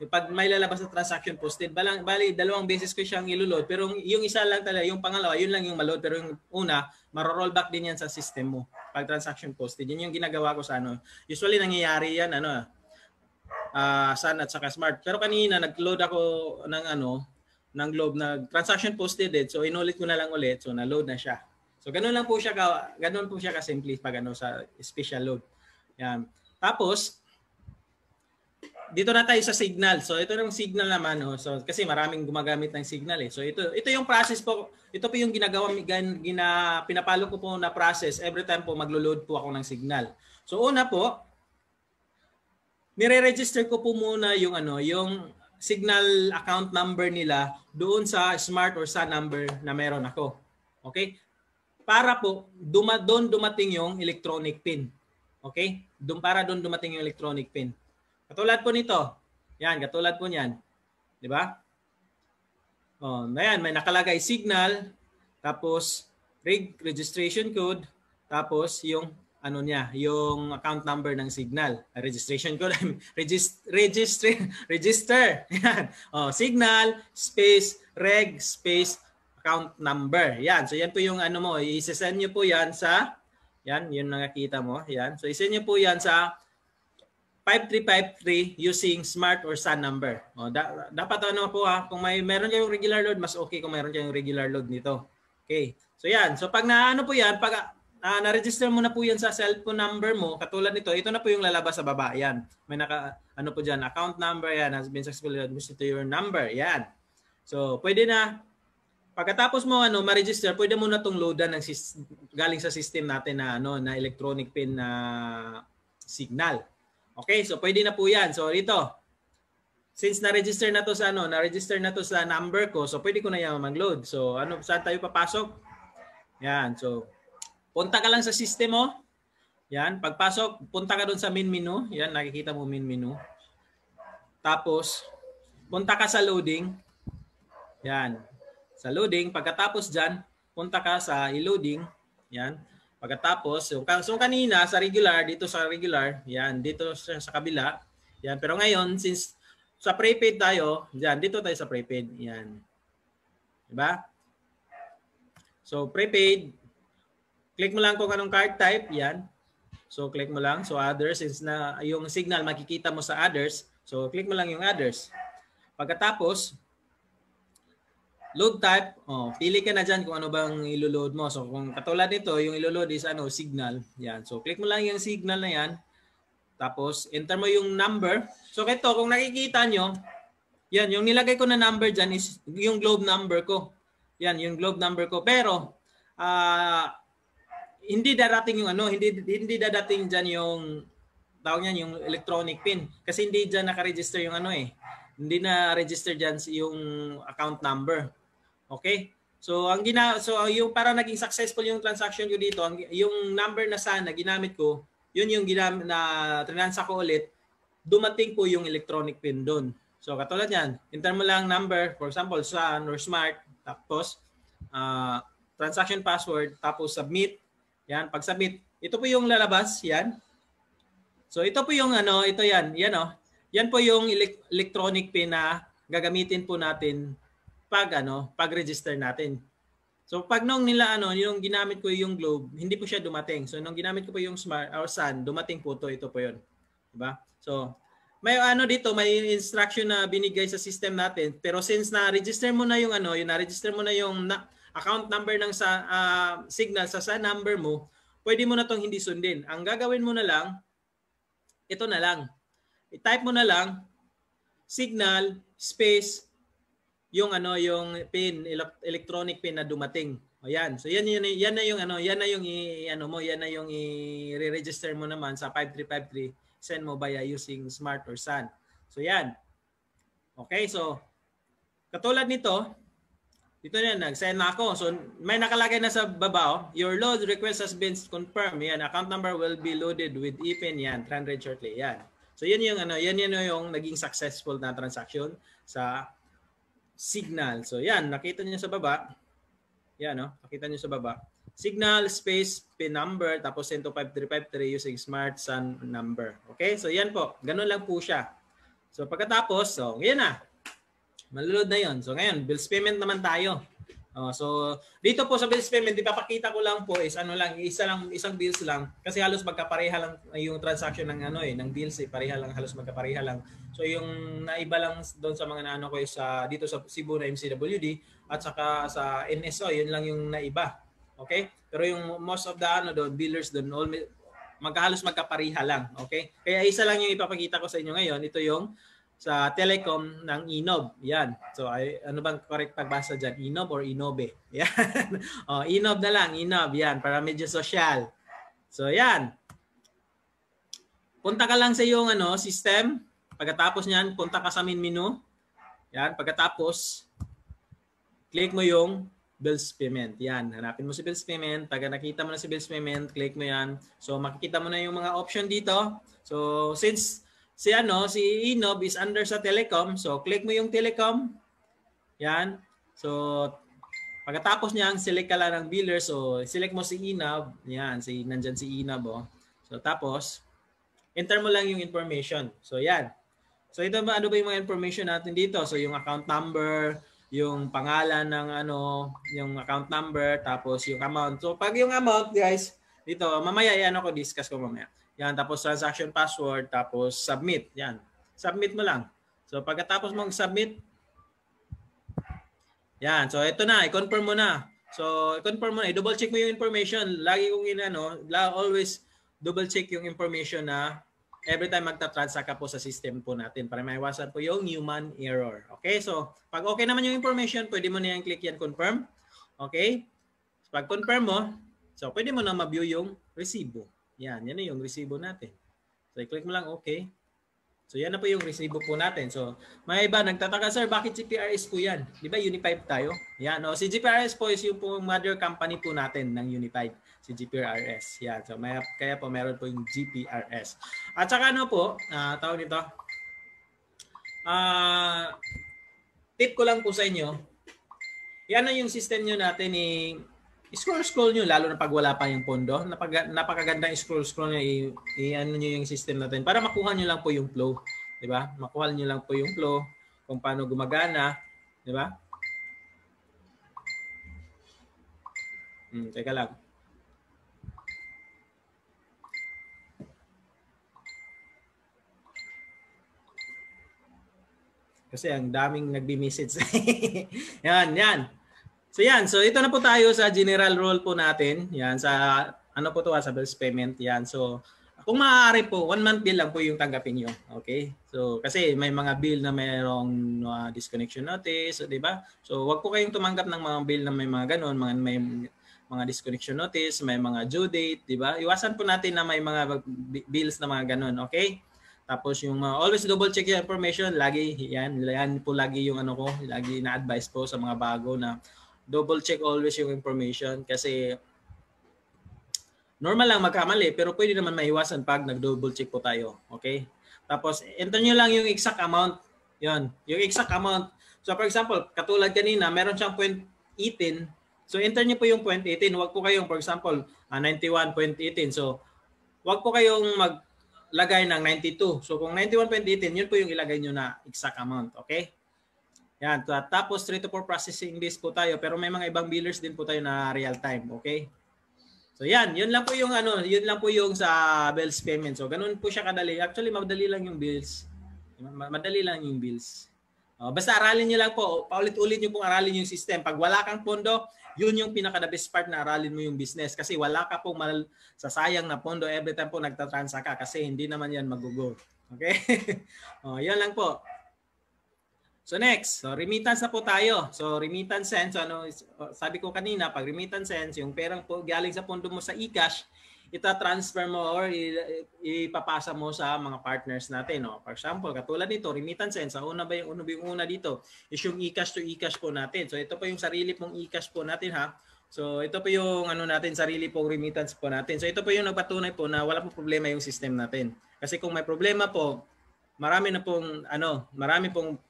Pag may lalabas na transaction posted, bali dalawang beses ko siyang iloload. Pero yung isa lang talaga, yung pangalawa, yun lang yung maload. Pero yung una, maro-rollback din yan sa system mo. Pag transaction posted, yun yung ginagawa ko sa Usually nangyayari yan, Sun at saka Smart. Pero kanina, nag-load ako ng Globe na transaction posted. So inulit ko na lang ulit. So na-load na siya. So ganun po siya ka-simple pag sa special load. Yan. Tapos dito na tayo sa signal. So ito yung signal naman So kasi maraming gumagamit ng signal So ito yung process po. Ito po yung pinapalo ko po na process every time po maglo-load po ako ng signal. So una po, nire-register ko po muna yung yung signal account number nila doon sa Smart or Sun number na meron ako. Okay? Para po doon dumating yung electronic pin. Okay? Para doon dumating yung electronic pin. Katulad po nito. Yan, katulad po niyan. 'Di ba? Ayan, may nakalagay signal, tapos registration code, tapos yung yung account number ng signal. Registration code, register. Yan. Signal space reg space account number. Yan. So yan po yung mo, i-send niyo po yan sa yun nakikita mo. Yan. So i-send niyo po yan sa 5353 using Smart or Sun number. Dapat po kung meron kayong regular load, mas okay kung meron kayong regular load nito. Okay. So yan. So pag po yan, pag na-register mo na po yan sa cellphone number mo, katulad nito, ito na po yung lalabas sa baba. Yan. May po dyan, account number yan has been successfully admitted to your number. Yan. So pwede na. Pagkatapos mo ma-register, pwede mo na tong loadan galing sa system natin na na electronic pin na signal. Okay, so pwede na po 'yan. So dito, since na-register na to sa number ko, so pwede ko na 'yan mag-load. So saan tayo papasok? Yan. So punta ka lang sa system mo. Yan, pagpasok, punta ka doon sa main menu. Yan, nakikita mo main menu. Tapos punta ka sa loading. Yan. Sa loading, pagkatapos dyan, punta ka sa i-loading. Yan. Pagkatapos, so kanina sa regular, yan, dito sa kabila. Yan. Pero ngayon, since sa prepaid tayo, dyan, dito tayo sa prepaid. Yan. Diba? So, prepaid, click mo lang kung anong card type. Yan. So, click mo lang. So, others, since na yung signal makikita mo sa others, so, click mo lang yung others. Pagkatapos, load type, pili ka na dyan kung ano bang ilo-load mo. So kung katulad nito, yung ilo-load is signal. Yan. So click mo lang yung signal na yan. Tapos enter mo yung number. So ito, kung nakikita nyo, yan, yung nilagay ko na number dyan is yung globe number ko. Yan, yung globe number ko. Pero, hindi darating yung ano, hindi dadating diyan yung tawag niyan yung electronic pin kasi hindi diyan naka-register yung ano eh. Hindi na register diyan yung account number. Okay? So yung para naging successful yung transaction ko dito, yung number na sana ginamit ko, yun yung ginamit na transact ko ulit, dumating po yung electronic pin doon. So katulad yan, enter mo lang number, for example, SAN or Smart, tapos transaction password, tapos submit. Yan, pag submit, ito po yung lalabas, yan. So ito po yung ano, ito yan, yan oh. Yan po yung electronic pin na gagamitin po natin pag register natin. So pag nung yung ginamit ko yung Globe, hindi po siya dumating. So nung ginamit ko po yung Smart or Sun, dumating po ito po 'yon. Di ba? So may dito, may instruction na binigay sa system natin, pero since na-register mo na yung na-register mo na yung account number ng Signal sa number mo, pwede mo na tong hindi sundin. Ang gagawin mo na lang, ito na lang. I-type mo na lang Signal space yung pin, electronic pin na dumating. Ayan. So yan na yung i-register mo naman sa 5353, send mo via using Smart or Sun. So yan. Okay, so katulad nito, dito na nag-send na ako. So may nakalagay na sa baba, your load request has been confirmed. Yan, account number will be loaded with ePIN yan, 300 shortly. Yan. So yan yung yung naging successful na transaction sa Signal. So yan, nakita niyo sa baba. Yan, no? Nakita niyo sa baba. Signal space PIN number tapos 12553 using Smart Sun number. Okay? So yan po. Ganun lang po siya. So pagkatapos, so yan na. Malulod na yon. So ngayon, bills payment naman tayo. So dito po sa bills payment, ipapakita ko lang po is isang bills lang kasi halos magkapareha lang yung transaction ng ng bills pareha lang, halos magkapareha lang. So yung naiba lang doon sa mga ko is dito sa Cebu na MCWD at saka sa NSO, yun lang yung naiba. Okay? Pero yung most of the doon billers doon maghalos magkapareha lang. Okay? Kaya isa lang yung ipapakita ko sa inyo ngayon, ito yung sa Telecom ng Inob. Yan. So ano bang correct pagbasa diyan? Inob or Inobe? Yan. Inob na lang, Inob. Yan, para medyo social. So yan. Punta ka lang sa iyong system. Pagkatapos niyan, punta ka sa main menu. Yan, pagkatapos click mo yung bills payment. Yan, hanapin mo si bills payment. Pag nakita mo na si bills payment, click mo yan. So makikita mo na yung mga option dito. So since si Inob is under sa Telecom. So click mo yung Telecom. Yan. So pagkatapos niyan, select ka lang ng biller. So select mo si Inob. Yan, nandiyan si Inob oh. So tapos enter mo lang yung information. So yan. So ito ba ano ba yung mga information natin dito? So yung account number, yung pangalan ng yung account number, tapos yung amount. So pag yung amount, guys, dito mamaya ko discuss ko mamaya. Yan, tapos transaction password, tapos submit. Yan. Submit mo lang. So pagkatapos mong submit, yan. So ito na, i-confirm mo na. So i-confirm mo na, i-double check mo yung information. Lagi kong always double check yung information na every time magta-transact ka po sa system po natin para maiwasan po yung human error. Okay? So pag okay naman yung information, pwede mo na yung click yan, confirm. Okay? So, pag confirm mo, so pwede mo na ma-view yung resibo. Yan na yung resibo natin. So, i-click mo lang okay. So, yan na po yung resibo po natin. So, may iba nagtataka, sir, bakit GPRS po yan? Di ba Unified tayo? Yan, si GPRS po is yung po mother company po natin ng Unified, si GPRS. Yan, so kaya po meron po yung GPRS. At saka tawag nito, tip ko lang po sa inyo, yan na yung system nyo natin scroll nyo, lalo na pag wala pa yung pondo. Napakagandang scroll nyo, nyo yung system natin para makuha nyo lang po yung flow. Diba? Makuha nyo lang po yung flow kung paano gumagana. Diba? Teka lang. Kasi ang daming nagbi-message. Yan. So yan, so ito na po tayo sa general rule po natin. Yan, sa sa bills payment. Yan, so kung maaari po, 1 month bill lang po yung tanggapin nyo. Okay? So kasi may mga bill na mayroong disconnection notice, so, di ba? So wag po kayong tumanggap ng mga bill na may mga ganun, may mga disconnection notice, may mga due date, di ba? Iwasan po natin na may mga bills na mga ganun, okay? Tapos yung always double check yung information, lagi yan po lagi yung ano ko, lagi na-advise po sa mga bago na double check always yung information kasi normal lang magkamali pero pwede naman maiwasan pag nag-double check po tayo, okay? Tapos enter nyo lang yung exact amount. Yon, yung exact amount. So for example, katulad kanina, meron siyang 0.18. So enter niyo po yung 0.18. Huwag po kayong for example, 91.18. So huwag po kayong maglagay ng 92. So kung 91.18, yun po yung ilagay niyo na exact amount, okay? Yan, tapos 3 to 4 processing days po tayo pero may mga ibang billers din po tayo na real time, okay? So yan, yun lang po yung yun lang po yung sa bills payment. So ganun po siya kadali. Actually, madali lang yung bills. Madali lang yung bills. Basta aralin niyo lang po, paulit-ulit niyo pong aralin yung system. Pag wala kang pondo, yun yung pinaka-the best part na aralin mo yung business kasi wala ka pong sasayang na pondo every time po nagtatransa ka kasi hindi naman yan mag-go. Okay? Yan lang po. So next, so remittance na po tayo. So remittance sense, sabi ko kanina, pag remittance sense, yung perang po galing sa pondo mo sa eCash, ita-transfer mo or ipapasa mo sa mga partners natin. No? For example, katulad nito, remittance sense, una dito is yung eCash to eCash po natin. So ito po yung sarili pong eCash po natin ha. So ito po yung natin, sarili pong remittance po natin. So ito po yung nagpatunay po na wala pong problema yung system natin. Kasi kung may problema po, marami pong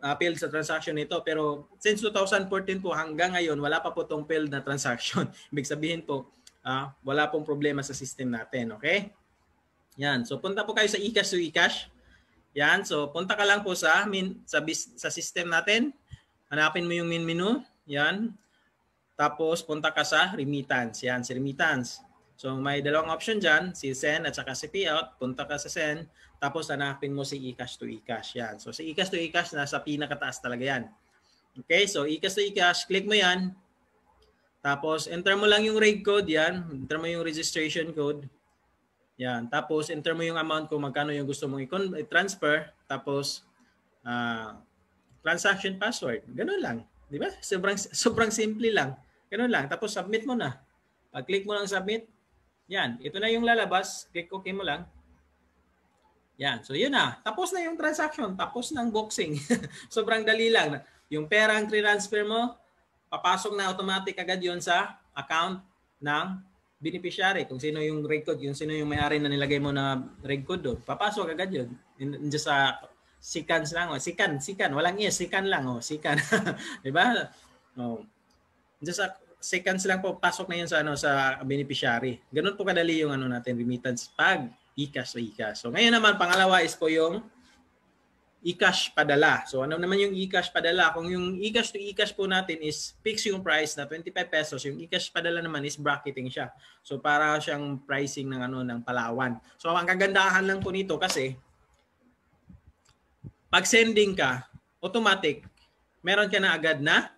failed sa transaction nito pero since 2014 po hanggang ngayon wala pa po tong failed na transaction. Ibig sabihin po wala pong problema sa system natin, okay? Yan. So punta po kayo sa eCash to eCash. Yan. So punta ka lang po sa system natin. Hanapin mo yung main menu. Yan. Tapos punta ka sa remittance. Yan, si remittance. So may dalawang option diyan, si send at saka si payout. Punta ka sa send. Tapos hanapin mo si eCash to eCash. Yan. So si eCash to eCash nasa pinakataas talaga yan. Okay, so eCash to eCash, click mo yan. Tapos enter mo lang yung reg code yan. Enter mo yung registration code. Yan. Tapos enter mo yung amount kung magkano yung gusto mong i-transfer. Tapos transaction password. Ganun lang. Di ba? Sobrang simple lang. Ganun lang. Tapos submit mo na. Pag-click mo lang submit. Yan. Ito na yung lalabas. Click OK mo lang. Yan. So, yun na. Tapos na yung transaction. Tapos ng boxing. Sobrang dali lang. Yung perang transfer mo, papasok na automatic agad yun sa account ng beneficiary. Kung sino yung reg code, yung sino yung may-ari na nilagay mo na reg code doon. Papasok agad yun. Just sa seconds lang. Sikan. Walang sikan lang. Sikan. Diba? Just sa seconds lang po, pasok na yun sa beneficiary. Ganun po kadali yung natin, remittance pag eCash to eCash. So ngayon naman, pangalawa is po yung eCash padala. So ano naman yung eCash padala? Kung yung eCash to eCash po natin is fix yung price na 25 pesos, yung eCash padala naman is bracketing siya. So para siyang pricing ng Palawan. So ang kagandahan lang po nito kasi pag sending ka, automatic, meron ka na agad na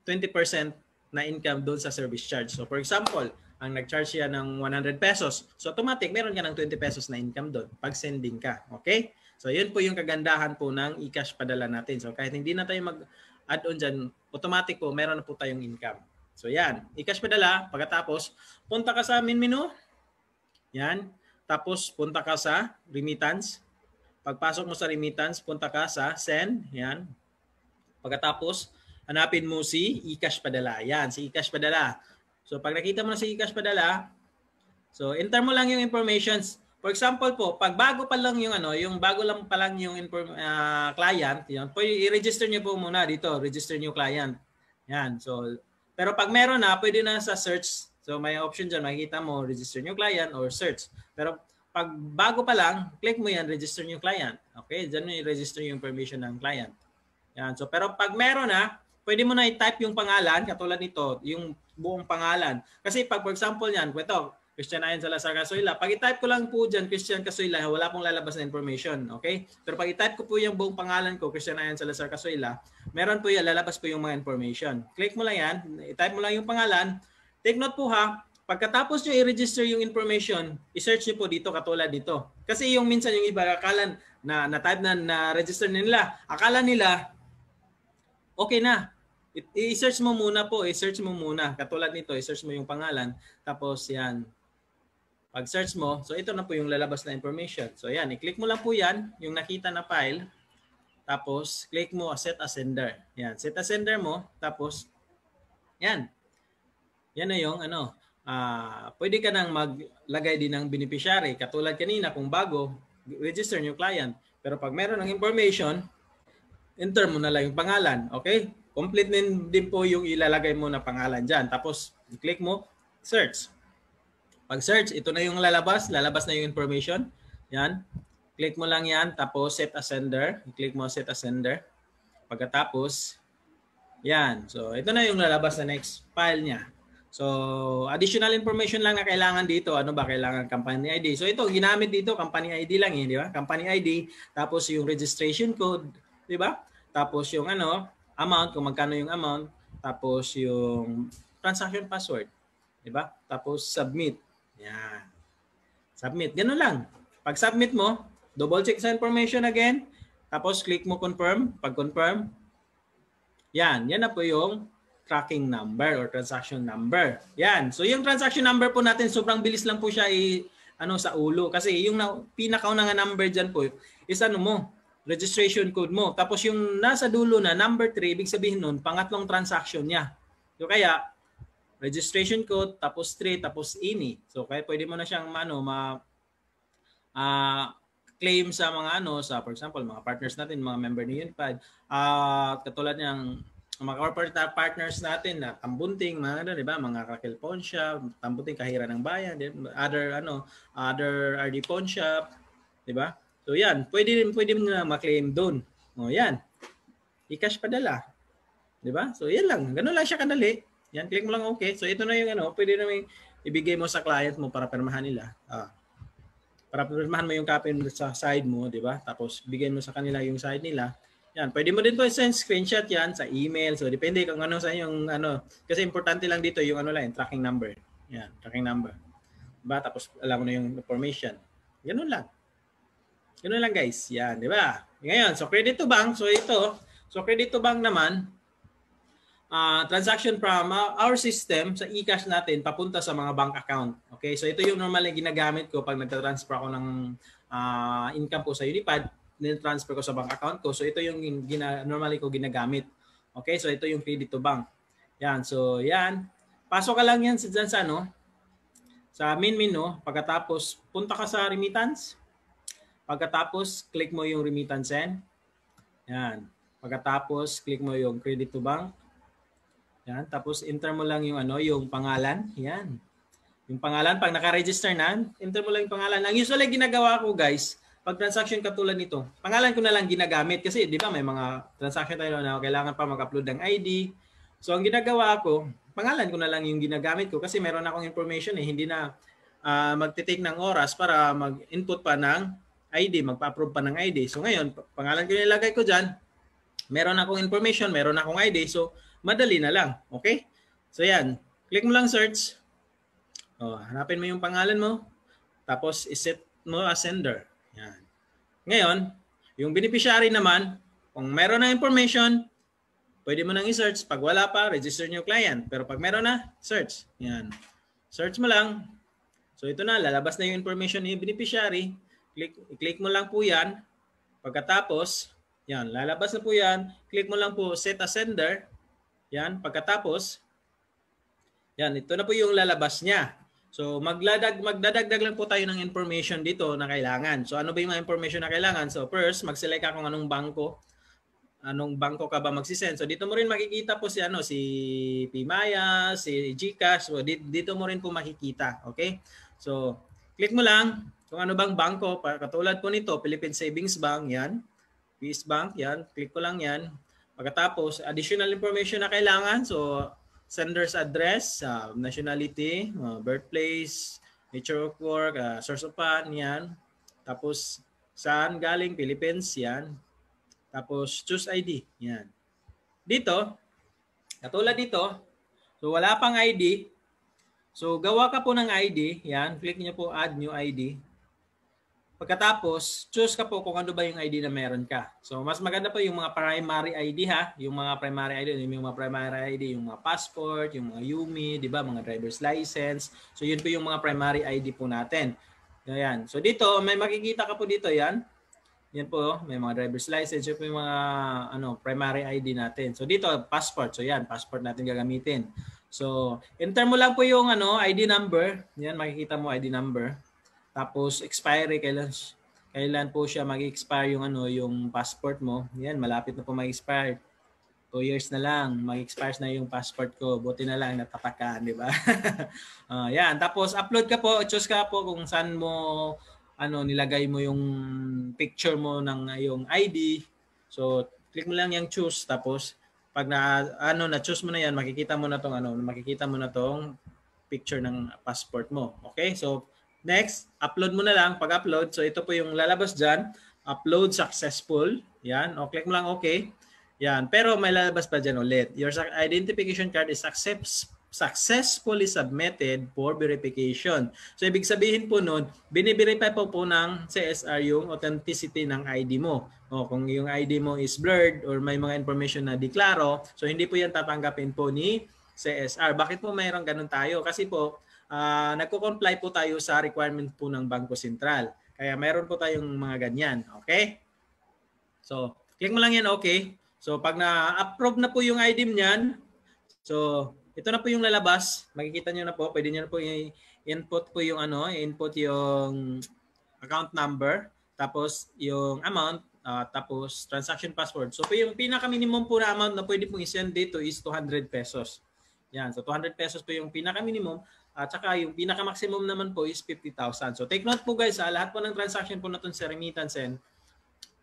20% na income doon sa service charge. So for example, ang nag-charge siya ng 100 pesos. So automatic, meron ka ng 20 pesos na income doon pag sending ka. Okay? So yun po yung kagandahan po ng eCash padala natin. So kahit hindi na tayo mag-add on dyan, automatic po, meron na po tayong income. So yan, eCash padala. Pagkatapos, punta ka sa main menu. Yan. Tapos punta ka sa remittance. Pagpasok mo sa remittance, punta ka sa send. Yan. Pagkatapos, hanapin mo si eCash padala. Yan, si eCash padala. So pag nakita mo na si eCash padala, so enter mo lang yung informations. For example po, pag bago pa lang yung yung bago lang pa lang yung client, yan, pwede i-register niyo po muna dito, register new client. Yan. So pero pag meron na, pwede na sa search. So may option diyan, makikita mo register new client or search. Pero pag bago pa lang, click mo yan, register new client. Okay? Diyan mo i-register yung information ng client. Yan. So pero pag meron na, pwede mo na i-type yung pangalan, katulad nito, yung buong pangalan. Kasi pag for example yan, ito, Christian Ayon Salazar Casuela, pag i-type ko lang po dyan, Christian Casuela, wala pong lalabas na information. Okay? Pero pag i-type ko po yung buong pangalan ko, Christian Ayon Salazar Casuela, meron po yan, lalabas po yung mga information. Click mo lang yan, i-type mo lang yung pangalan. Take note po ha, pagkatapos nyo i-register yung information, i-search nyo po dito katulad dito. Kasi yung minsan yung iba, akala na type na register nila, akala nila, okay na. I-search mo muna po, i-search mo muna. Katulad nito, i-search mo yung pangalan. Tapos yan, pag search mo, so ito na po yung lalabas na information. So yan, i-click mo lang po yan, yung nakita na file. Tapos click mo set as sender. Yan, set as sender mo. Tapos yan. Yan na yung ano, pwede ka nang maglagay din ng beneficiary. Katulad kanina, kung bago, register yung client. Pero pag meron ng information, enter mo na lang yung pangalan. Okay? Complete din po yung ilalagay mo na pangalan dyan. Tapos, i-click mo, search. Pag search, ito na yung lalabas na yung information. Yan. Click mo lang yan, tapos set as sender. I-click mo set as sender. Pagkatapos, yan. So, ito na yung lalabas na next file niya. So, additional information lang na kailangan dito. Ano ba? Kailangan company ID. So, ito, ginamit dito, company ID lang di ba? Company ID, tapos yung registration code, di ba? Tapos yung ano, amount, kung magkano yung amount, tapos yung transaction password, di ba? Tapos submit. Yan. Submit. Ganun lang. Pag submit mo, double check sa information again, tapos click mo confirm. Pag confirm, yan na po yung tracking number or transaction number. Yan. So yung transaction number po natin, sobrang bilis lang po siya sa ulo. Kasi yung pinakauna nga number dyan po is ano mo, registration code mo. Tapos yung nasa dulo na number 3, ibig sabihin nun, pangatlong transaction niya. So kaya, registration code, tapos 3, tapos INI. So kaya pwede mo na siyang claim sa mga for example, mga partners natin, mga member ni Unified. Katulad ng mga corporate partners natin na Tambunting, mga di ba, mga Raquel Pawn Shop, Tambunting Kahira ng Bayan, other RD Pawn Shop, di ba? So yan, pwede mo na ma-claim doon. O yan. I-cash padala. Di ba? So yan lang, ganoon lang siya kadali. Yan, click mo lang okay. So ito na yung pwede na ibigay mo sa client mo para permahan nila. Para permahan mo yung copy sa side mo, di ba? Tapos bigay mo sa kanila yung side nila. Yan, pwede mo din po send screenshot yan sa email. So depende kung ano sa yung kasi importante lang dito yung tracking number. Yan, tracking number. Diba? Tapos alam mo na yung information. Ganun lang. Ganun lang guys. Yan, di ba? Ngayon, so credit to bank. So ito, credit to bank naman, transaction from our system sa eCash natin papunta sa mga bank account. Okay? So ito yung normally ginagamit ko pag nagta-transfer ako ng income ko sa Unipad, transfer ko sa bank account ko. So ito yung normally ko ginagamit. Okay? So ito yung credit to bank. Yan. So yan. Pasok ka lang yan sa main menu. Pagkatapos punta ka sa remittance. Pagkatapos click mo yung remittance send. Yan. Pagkatapos click mo yung credit to bank. Yan, tapos enter mo lang yung yung pangalan. Yan. Yung pangalan pag naka-register na, enter mo lang yung pangalan. Ang usually ginagawa ko, guys, pag transaction katulad nito, pangalan ko na lang ginagamit kasi 'di ba may mga transaction tayo na kailangan pa mag-upload ng ID. So ang ginagawa ko, pangalan ko na lang yung ginagamit ko kasi meron akong information hindi na magte-take ng oras para mag-input pa ng ID, magpa-approve pa ng ID. So ngayon, pangalan ko nilagay ko diyan. Meron akong information, meron akong ID. So madali na lang. Okay? So yan. Click mo lang search. Hanapin mo yung pangalan mo. Tapos iset mo as sender. Yan. Ngayon, yung beneficiary naman, kung meron na information, pwede mo nang i-search. Pag wala pa, register nyo client. Pero pag meron na, search. Yan. Search mo lang. So ito na, lalabas na yung information ni beneficiary. Click mo lang po yan. Pagkatapos, yan, lalabas na po yan. Click mo lang po set as sender. Yan, pagkatapos, yan, ito na po yung lalabas niya. So, magdadagdag lang po tayo ng information dito na kailangan. So, ano ba yung mga information na kailangan? So, first, mag-select ka kung anong bangko ka ba magsisend. So, dito mo rin makikita po si PMaya, si GCash. So, dito mo rin po makikita. Okay? So, click mo lang kung ano bang bangko. Katulad po nito, Philippine Savings Bank, yan. PS Bank, yan. Click ko lang yan. Pagkatapos, additional information na kailangan. So, sender's address, nationality, birthplace, nature of work, source of fund, yan. Tapos, saan galing? Philippines, yan. Tapos, choose ID, yan. Dito, katulad dito, so wala pang ID. So, gawa ka po ng ID, yan. Click niyo po add new ID. Pagkatapos, choose ka po kung ano ba yung ID na meron ka. So, mas maganda po yung mga primary ID ha. Yung mga primary ID, yung mga primary ID, yung mga passport, yung mga UMI, di ba? Mga driver's license. So, yun po yung mga primary ID po natin. Ayan. So, dito, may makikita ka po dito yan. Yan po, may mga driver's license. Yun po yung mga primary ID natin. So, dito, passport. So, yan, passport natin gagamitin. So, enter mo lang po yung ID number. Yan, makikita mo ID number. Tapos expiry, kailan po siya mag-expire yung passport mo. Yan, malapit na po mag-expire. 2 years na lang, mag-expire na yung passport ko. Buti na lang natapakan, di ba? Yan, tapos upload ka po, choose ka po kung saan mo nilagay mo yung picture mo ng yung ID. So, click mo lang yung choose, tapos pag na-choose mo na yan, makikita mo na tong picture ng passport mo. Okay? So, next, upload mo na lang. Pag-upload, so ito po yung lalabas dyan. Upload successful. Yan. O, click mo lang okay. Yan. Pero may lalabas pa dyan ulit. Your identification card is successfully submitted for verification. So, ibig sabihin po nun, biniverify po ng CSR yung authenticity ng ID mo. O, kung yung ID mo is blurred or may mga information na deklaro, so hindi po yan tatanggapin po ni CSR. Bakit po mayroong ganun tayo? Kasi po, nagko-comply po tayo sa requirement po ng Bangko Sentral. Kaya meron po tayong mga ganyan. Okay? So, click mo lang yan, okay. So, pag na-approve na po yung ID niyan, so, ito na po yung lalabas. Makikita nyo na po. Pwede nyo na po i-input po yung i-input yung account number, tapos yung amount, tapos transaction password. So, yung pinaka-minimum po na amount na pwede pong i-send dito is 200 pesos. Yan. So, 200 pesos po yung pinaka-minimum. At saka yung pinaka-maximum naman po is 50,000. So take note po guys, lahat po ng transaction po natin sa remittance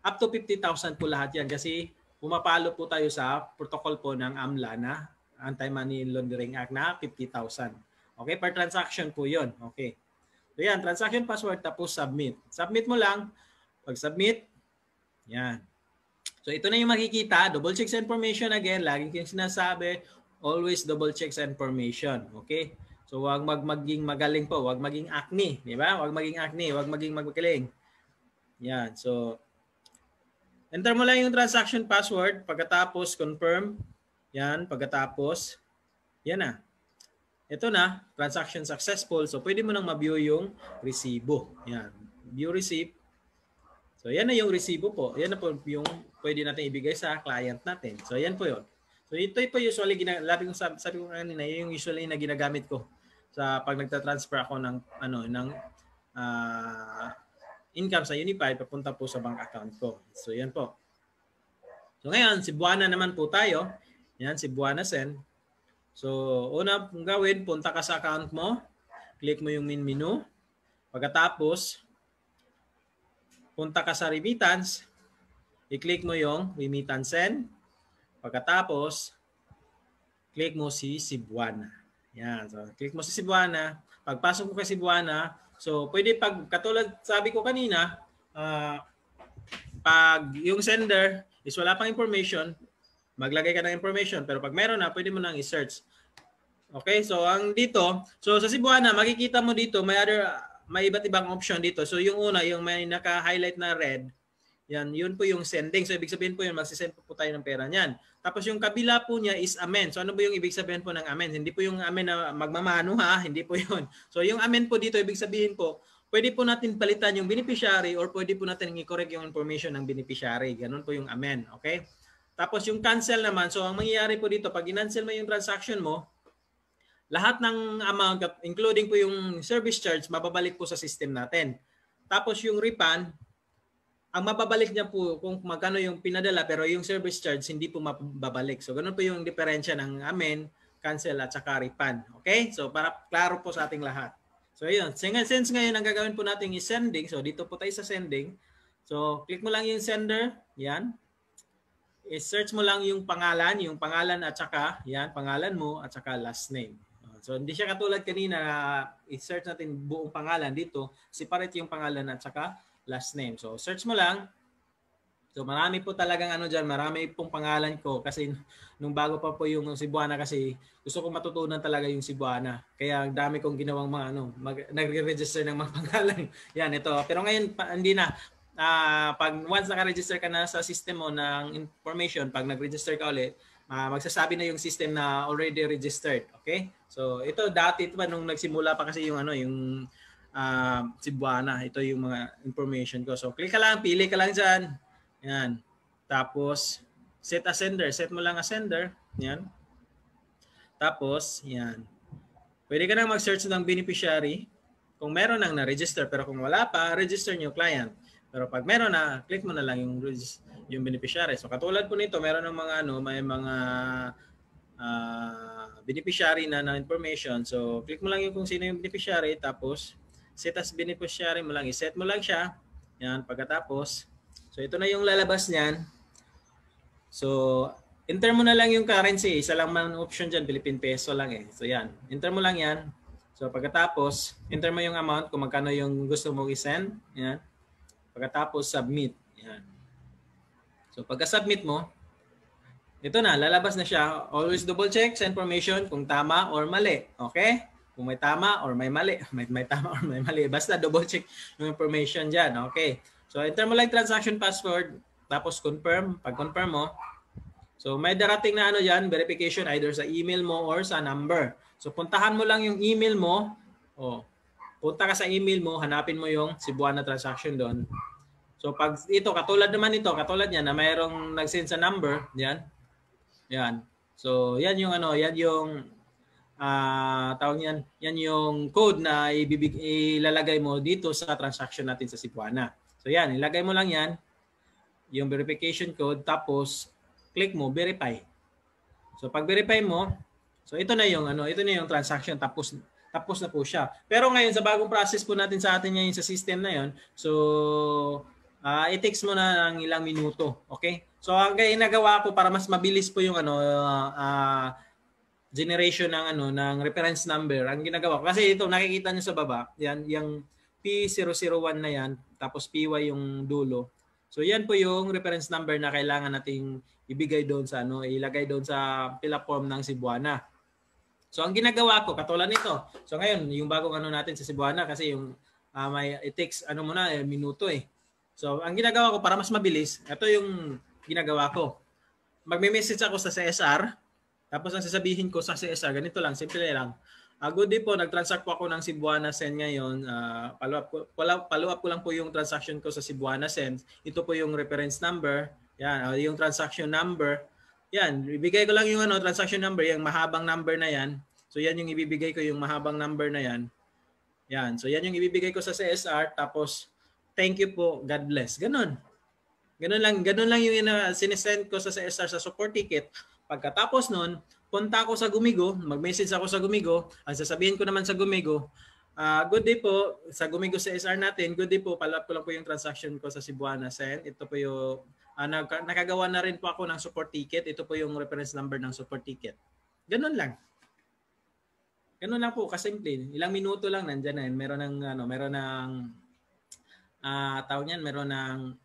up to 50,000 po lahat yan kasi pumapalo po tayo sa protocol po ng AMLA na Anti-Money Laundering Act na 50,000. Okay, per transaction po yun. Okay. So yan, transaction password tapos submit. Submit mo lang. Pag submit, yan. So ito na yung makikita. Double check sa information again. Laging yung sinasabi, always double check sa information. Okay. So wag maging magaling po, wag maging acne, di ba? Wag maging acne, wag maging magaling. Yan. So enter mo lang yung transaction password, pagkatapos confirm. Yan, pagkatapos yan na. Ito na, transaction successful. So pwede mo nang ma-view yung resibo. Yan. View receipt. So yan na yung resibo po. Yan na po yung pwede natin ibigay sa client natin. So yan po 'yon. So ito po usually sabi ko kanina, yung usually na ginagamit ko sa pag nagta-transfer ako ng income sa Unified papunta po sa bank account ko. So yan po. So ngayon, Cebuana naman po tayo. Yan, Cebuana Send. So una pong gawin, punta ka sa account mo. Click mo yung main menu. Pagkatapos, punta ka sa remittance. I-click mo yung remittance send. Pagkatapos, click mo si Cebuana. Yan. So, click mo si Cebuana. Pagpasok mo kay Cebuana, so pwede katulad sabi ko kanina, pag yung sender is wala pang information, maglagay ka ng information. Pero pag meron na, pwede mo nang i-search. Okay? So, sa Cebuana, makikita mo dito, may iba't ibang option dito. So, yung una, yung may naka-highlight na red, yun po yung sending. So, ibig sabihin po yun, magsisend po tayo ng pera niyan. Tapos yung kabila po niya is amen. So, ano po yung ibig sabihin po ng amen? Hindi po yung amen na magmamano ha, hindi po yun. So, yung amen po dito, ibig sabihin po, pwede po natin palitan yung beneficiary or pwede po natin i-correct yung information ng beneficiary. Ganun po yung amen. Okay? Tapos yung cancel naman, so ang mangyayari po dito, pag in-cancel mo yung transaction mo, lahat ng amount, including po yung service charge, mababalik po sa system natin. Tapos yung refund, ang mababalik niya po kung magkano yung pinadala pero yung service charge hindi po mababalik. So ganun po yung diferensya ng amen, cancel at saka refund. Okay? So para klaro po sa ating lahat. So yun. Since ngayon ang gagawin po natin is sending. So dito po tayo sa sending. So click mo lang yung sender. Yan. I-search mo lang yung pangalan at saka yan, pangalan mo at saka last name. So hindi siya katulad kanina, i-search natin buong pangalan dito. Separate yung pangalan at saka last name. So search mo lang. So marami po talagang ano diyan, marami pong pangalan ko kasi nung bago pa po yung Cebuana kasi gusto ko matutunan talaga yung Cebuana. Kaya ang dami kong ginawang mga ano, nagre-register ng mga pangalan. Yan ito. Pero ngayon hindi na. Pag once naka-register ka na sa system mo ng information, pag nag-register ka ulit, magsasabi na yung system na already registered. Okay? So ito dati ito pa nung nagsimula pa kasi yung ano yung Cebuana. Ito yung mga information ko. So click ka lang, pili ka lang diyan. Yan. Tapos, set a sender. Set mo lang a sender. Yan. Tapos, yan. Pwede ka nang mag-search ng beneficiary. Kung meron nang na-register, pero kung wala pa, register new client. Pero pag meron na, click mo na lang yung beneficiary. So, katulad po nito, meron ng mga ano, may mga beneficiary na information. So, click mo lang yung kung sino yung beneficiary. Tapos, set as beneficiary mo lang. I-set mo lang siya. Yan. Pagkatapos, so ito na yung lalabas niyan. So enter mo na lang yung currency. Isa lang man option dyan, Philippine peso lang eh. So yan, enter mo lang yan. So pagkatapos, enter mo yung amount kung magkano yung gusto mo i-send. Yan. Pagkatapos, submit. Yan. So pagka-submit mo, ito na, lalabas na siya. Always double check sa information kung tama or mali. Okay? Kung may tama or may mali. May tama or may mali. Basta double check yung information dyan. Okay? So, enter mo lang transaction password, tapos confirm. Pag-confirm mo, so may darating na ano dyan, verification either sa email mo or sa number. So, puntahan mo lang yung email mo. Punta ka sa email mo, hanapin mo yung Cebuana transaction doon. So, pag ito, katulad niya na mayroong nag-send sa number, yan. Yan. So, yan yung ano, yan yung tawag yan, yan yung code na ilalagay mo dito sa transaction natin sa Cebuana. So yan, ilagay mo lang yan, yung verification code, tapos click mo, verify. So pag verify mo, so ito na yung ano, ito na yung transaction, tapos na po siya. Pero ngayon sa bagong process po natin sa atin ngayon sa system na yon, so it takes mo na ng ilang minuto, okay? So ang ginagawa ko para mas mabilis po yung ano generation ng ano ng reference number, ang ginagawa ko kasi ito nakikita niyo sa baba, yan yung P001 na yan, tapos PY yung dulo. So yan po yung reference number na kailangan nating ibigay doon sa ano, ilagay doon sa fill-up form ng Cebuana. So ang ginagawa ko katulad nito. So ngayon, yung bagong ano natin sa Cebuana kasi yung it takes ano muna minuto eh. So ang ginagawa ko para mas mabilis, ito yung ginagawa ko. Magme-message ako sa CSR, tapos ang sasabihin ko sa CSR, ganito lang, simple lang. Good day po, nag-transact po ako ng Cebuana Send ngayon. Follow up ko lang po yung transaction ko sa Cebuana Send. Ito po yung reference number. Yan, yung transaction number. Yan, ibigay ko lang yung ano, transaction number, yung mahabang number na yan. So yan yung ibibigay ko, yung mahabang number na yan. Yan, so yan yung ibibigay ko sa CSR. Tapos, thank you po, God bless. Ganun lang yung sinesend ko sa CSR sa support ticket. Pagkatapos nun, punta ako sa Gumigo, mag-message ako sa Gumigo, ang sasabihin ko naman sa Gumigo, good day po, sa Gumigo sa SR natin, good day po, follow up ko lang po yung transaction ko sa Cebuana Send. Ito po yung, nakagawa na rin po ako ng support ticket. Ito po yung reference number ng support ticket. Ganun lang. Ganun lang po, kasimple. Ilang minuto lang nandyan na yun. Meron ng tawag niyan, meron ng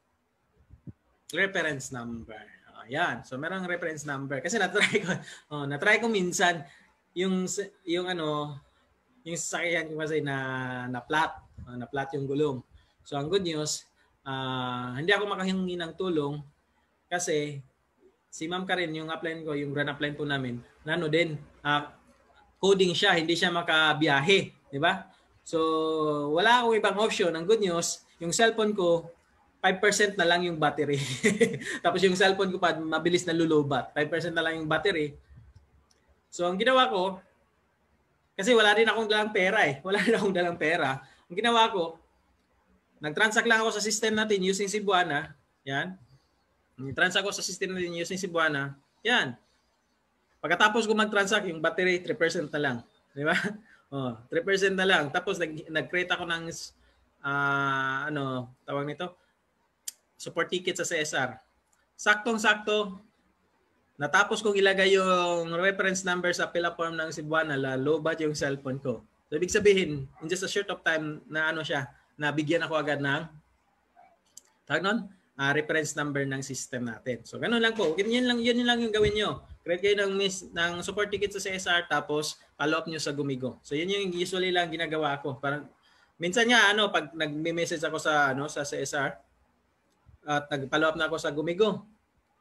reference number. Ayan. So merong reference number kasi na-try ko minsan yung sasakyan ko kasi na flat yung gulong. So ang good news, hindi ako makahingi ng tulong kasi si Ma'am Karen yung upline ko, yung grand upline po namin, coding siya, hindi siya makabiyahe, di ba? So wala akong ibang option. Ang good news, yung cellphone ko 5% na lang yung battery. Tapos yung cellphone ko pa, mabilis na lulubat. 5% na lang yung battery. So, ang ginawa ko, kasi wala rin akong dalang pera. Ang ginawa ko, nag-transact lang ako sa system natin using Cebuana. Yan. Nag-transact ako sa system natin using Cebuana. Yan. Pagkatapos ko mag-transact, yung battery, 3% na lang. Di ba? 3% na lang. Tapos, nag-create ako ng, tawag nito? Support ticket sa CSR. Saktong-sakto, natapos kong ilagay yung reference number sa fill-up form ng Cebuana, low-bat yung cellphone ko. So, ibig sabihin, in just a short of time na nabigyan ako agad ng, reference number ng system natin. So ganun lang po. Yun lang yung gawin nyo. Create kayo ng support ticket sa CSR tapos follow up nyo sa Gumigo. So yun yung usually lang ginagawa ko. Parang minsan nga pag nagme-message ako sa sa CSR at nag-follow up na ako sa Gumigo,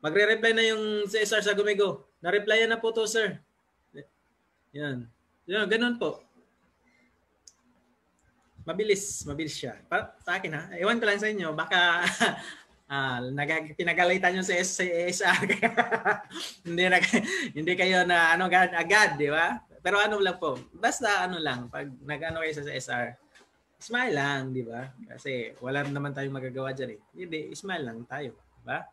magre-reply na yung CSR sa Gumigo. Na-replyan na po to, sir. Yan. Yan, ganun po. Mabilis siya. Sa akin ha, ewan ko lang sa inyo, baka pinagalitan nyo sa CSR. hindi kayo na agad, di ba? Pero lang po, basta lang, pag kayo sa CSR, smile lang, di ba? Kasi wala naman tayong magagawa dyan eh. Hindi, smile lang tayo, di ba?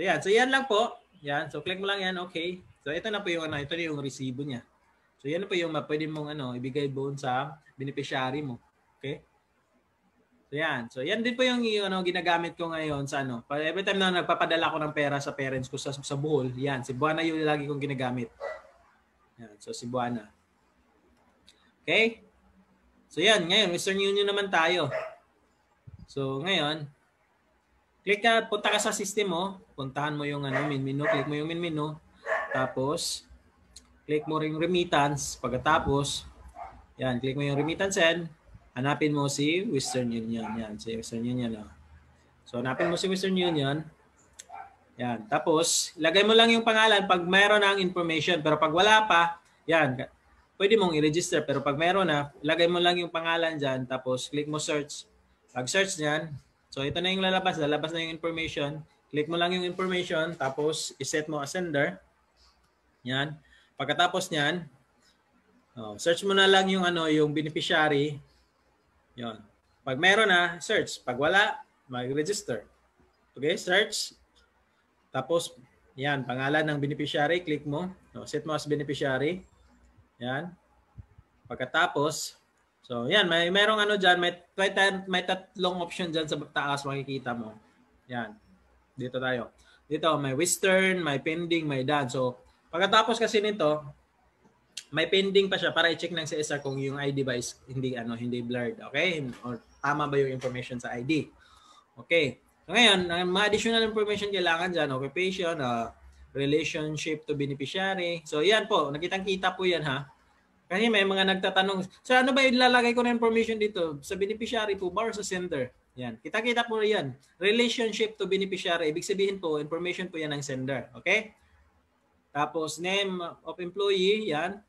So yan lang po. Yan, so click mo lang yan, okay. So ito na po yung ito na yung resibo niya. So yan na po yung pwede mong ibigay doon sa beneficiary mo. Okay? So yan din po yung ginagamit ko ngayon sa every time na nagpapadala ko ng pera sa parents ko sa Bohol, yan, si Buana yung lagi kong ginagamit. Yan, so si Buana. Okay? So yan, ngayon Western Union naman tayo. So ngayon, punta ka sa system mo, puntahan mo yung menu, click mo yung menu, tapos click mo ring remittance, pagkatapos yan, click mo yung remittance send, hanapin mo si Western Union. Yan, si Western Union. So hanapin mo si Western Union. Yan, tapos ilagay mo lang yung pangalan pag mayroon ng information, pero pag wala pa, yan, pwede mong i-register, pero pag mayroon na, ilagay mo lang yung pangalan dyan, tapos click mo search. Pag search niyan, so ito na yung lalabas na yung information. Click mo lang yung information, tapos iset mo as sender. Yan. Pagkatapos niyan, search mo na lang yung yung beneficiary. Yan. Pag meron na, search. Pag wala, mag-register. Okay, search. Tapos yan, pangalan ng beneficiary, click mo. Set mo as beneficiary. Yan. Pagkatapos, so yan, merong diyan, may tatlong option diyan sa taas makikita mo. Yan. Dito tayo. Dito may Western, may pending, may done. So pagkatapos kasi nito, may pending pa siya para i-check ng CSR kung yung ID ba is hindi blurred, okay? Or tama ba yung information sa ID. Okay. So ngayon, mga additional information kailangan diyan, occupation, relationship to beneficiary. So yan po, nakitang-kita po yan ha. Kasi may mga nagtatanong, so ano ba ilalagay ko na information dito? Sa beneficiary po ba or sa sender? Yan. Kita-kita po yan. Relationship to beneficiary. Ibig sabihin po, information po yan ng sender. Okay? Tapos name of employee, yan.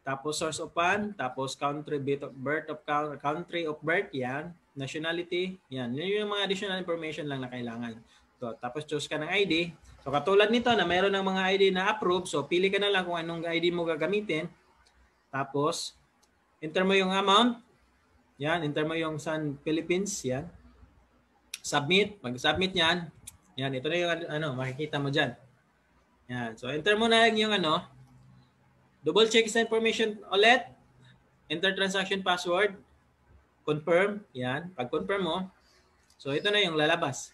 Tapos source of fund, tapos country of birth, yan. Nationality, yan. Yan yung mga additional information lang na kailangan. So, tapos choose ka ng ID. So katulad nito na mayroon ng mga ID na approve, so pili ka na lang kung anong ID mo gagamitin. Tapos enter mo yung amount. Yan, enter mo yung Sun Philippines, yan. Submit, mag-submit yan. Yan, ito na yung makikita mo diyan. Yan. So enter mo na yung double check sa information ulit. Enter transaction password. Confirm, yan. Pag confirm mo, so ito na yung lalabas.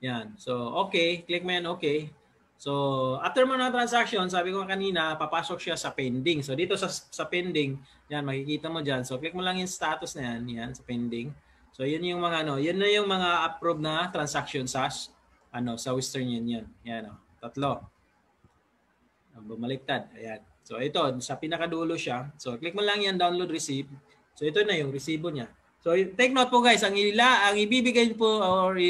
Yan. So okay, click mo yan okay. So after mo na transaction, sabi ko kanina, papasok siya sa pending. So dito sa pending, yan makikita mo diyan. So click mo lang yung status na yan sa pending. So yun yung mga yun na yung mga approved na transaction sa sa Western Union. Yan tatlo. Bumaliktad. Ayan. So ito sa pinakadulo siya. So click mo lang yan download receipt. So ito na yung resibo niya. So take note po guys, ang ibibigay po or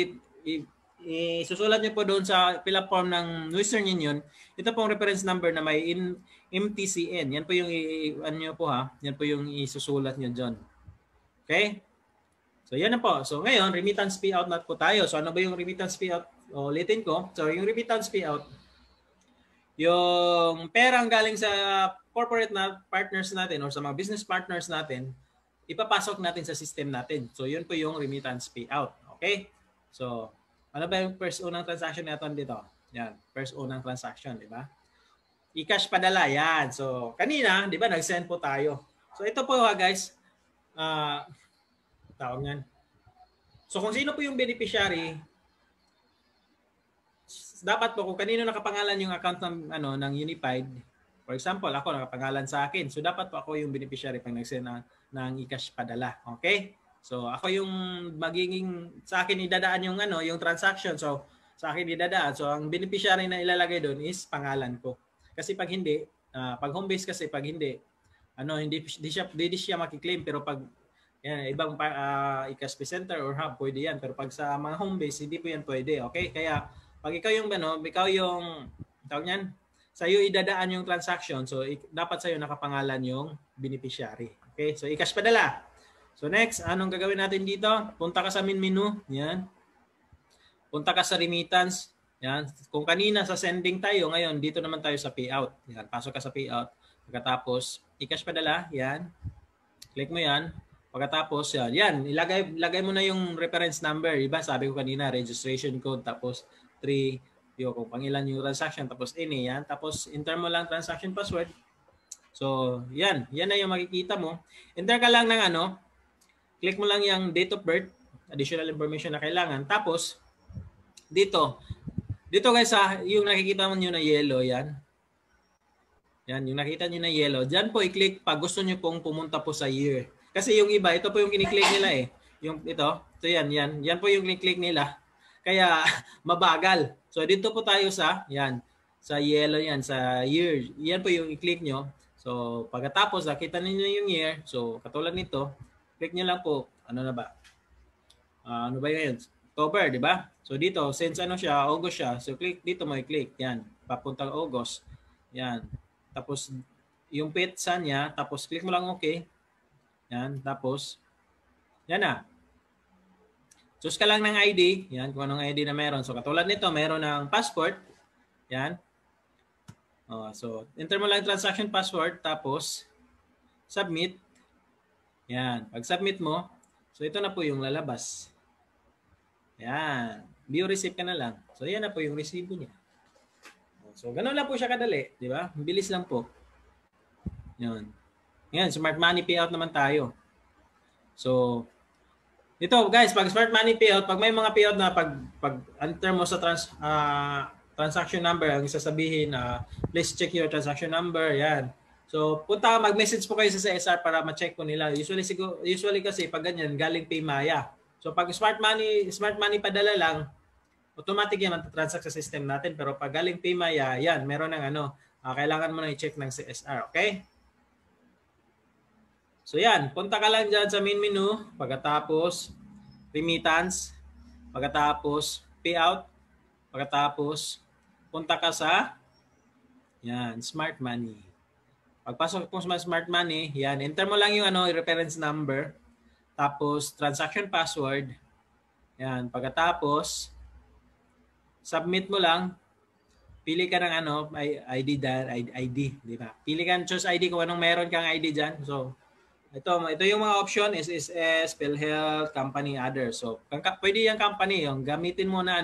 isusulat niyo po doon sa fill up form ng Western Union, ito pong reference number na may MTCN. Yan po yung yan po yung isusulat niyo diyan. Okay? So yan na po. So ngayon, remittance payout na po tayo. So ano ba yung remittance payout? Ulitin ko. So yung remittance payout, yung perang galing sa corporate partners natin or sa mga business partners natin, ipapasok natin sa system natin. So yun po yung remittance payout. Okay? So ano ba yung first unang transaction natin dito? Yan, first unang transaction, di ba? I-cash padala, yan. So, kanina, di ba, nag-send po tayo. So, ito po guys, tawag yan. So, kung sino po yung beneficiary, dapat po, kung kanino nakapangalan yung account ng Unified, for example, ako nakapangalan sa akin. So, dapat po ako yung beneficiary pag nag-send ng i-cash padala. Okay? So ako yung magiging sa akin idadaan yung yung transaction. So sa akin idadaan. So ang beneficiary na ilalagay doon is pangalan ko. Kasi pag hindi, pag home base kasi pag hindi hindi siya makiklaim, pero pag yan, ibang e-cash center or hub pwede yan, pero pag sa mga home base hindi po yan pwede. Okay? Kaya pag ikaw yung tawag niyan, sa iyo idadaan yung transaction, so dapat sa iyo nakapangalan yung beneficiary. Okay? So i-cash padala. So next, anong gagawin natin dito? Punta ka sa main menu, yan. Punta ka sa remittance, yan. Kung kanina sa sending tayo, ngayon dito naman tayo sa payout. Yan, pasok ka sa payout. Pagkatapos, i-cash padala, yan. Click mo yan. Pagkatapos, yan, ilagay mo na yung reference number. Diba? Sabi ko kanina, registration code, tapos 3, kung pangilan yung transaction, tapos ini, yan. Tapos, enter mo lang transaction password. So, yan na yung makikita mo. Enter ka lang ng click mo lang yung date of birth, additional information na kailangan. Tapos, dito guys, yung nakikita mo nyo na yellow, yan. Yan, yung nakita nyo na yellow. Diyan po i-click pag gusto nyo pong pumunta po sa year. Kasi yung iba, ito po yung kiniklik nila eh. Yung ito yan. Yan po yung kiniklik nila. Kaya mabagal. So dito po tayo sa yellow yan, sa year. Yan po yung i-click nyo. So pagkatapos nakita niyo yung year. So katulad nito, click nyo lang po. Ano na ba? Ano ba yun? October, di ba? So dito, since August siya. So click dito mo i-click. Yan, papuntang August. Yan. Tapos yung petsa niya, tapos click mo lang okay. Yan, tapos yan na. Choose ka lang ng ID, yan, kung anong ID na meron. So katulad nito, meron ng passport. Yan. So enter mo lang transaction password, tapos submit. Yan, pag submit mo, so ito na po yung lalabas. Yan, view receipt ka na lang. So yan na po yung resibo niya. So, gano'n lang po siya kadali, di ba? Bilis lang po. Yan. Yan, smart money payout naman tayo. So, ito guys, pag smart money payout, pag may mga payout na pag enter mo sa transaction number, ang sasabihin na please check your transaction number, yan. So, mag-message po kayo sa CSR para ma-check po nila. Usually kasi pag ganyan, galing Paymaya. So, pag smart money padala lang, automatic yan transact sa system natin, pero pag galing Paymaya, yan, meron ng kailangan mo na i-check ng CSR, okay? So yan, punta ka lang dyan sa main menu, pagkatapos remittance, pagkatapos payout, pagkatapos punta ka sa smart money. Pagpasok po sa smart money, yan, enter mo lang yung reference number, tapos transaction password, yan, pagkatapos submit mo lang, pili ka ng ID, di ba? Pili ka, choose ID kung anong meron kang ID dyan. So, ito yung mga option, SSS, PhilHealth, company, other. So, pwede yung company, yung gamitin mo na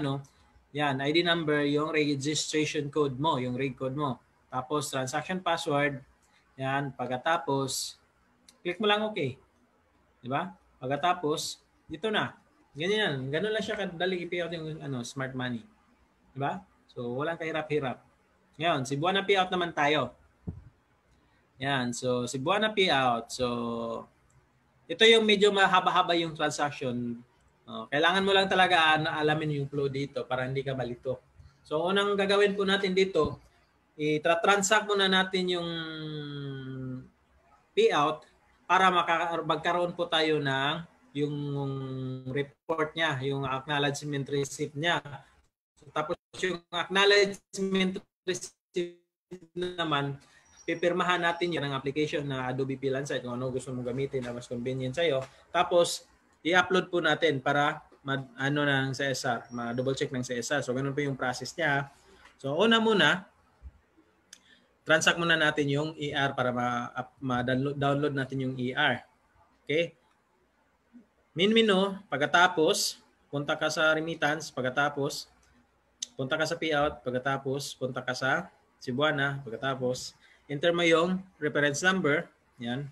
yan, ID number, yung registration code mo, yung reg code mo. Tapos, transaction password, yan, pagkatapos, click mo lang okay. Di ba? Pagkatapos, dito na. Ganyan, ganun lang siya kadali i-payout yung smart money. Diba? So, walang kahirap-hirap. Ngayon, Cebuana payout naman tayo. Yan. So, Cebuana payout. So, ito yung medyo mahaba-haba yung transaction. Kailangan mo lang talaga alamin yung flow dito para hindi ka malito. So, unang gagawin po natin dito, i-transact muna natin yung payout para magkaroon po tayo ng yung report niya, yung acknowledgement receipt niya. Tapos yung acknowledgement receipt naman, pipirmahan natin yun ng application na Adobe Freelancer kung ano gusto mong gamitin na mas convenient sa'yo. Tapos, i-upload po natin para ng CSR, ma-double check ng CSR. So, ganun po yung process niya. So, una muna, transact muna natin yung ER para ma-download natin yung ER. Okay? Main menu, pagkatapos, punta ka sa remittance, pagkatapos, punta ka sa payout, pagkatapos punta ka sa Cebuana, pagkatapos enter mo yung reference number, yan.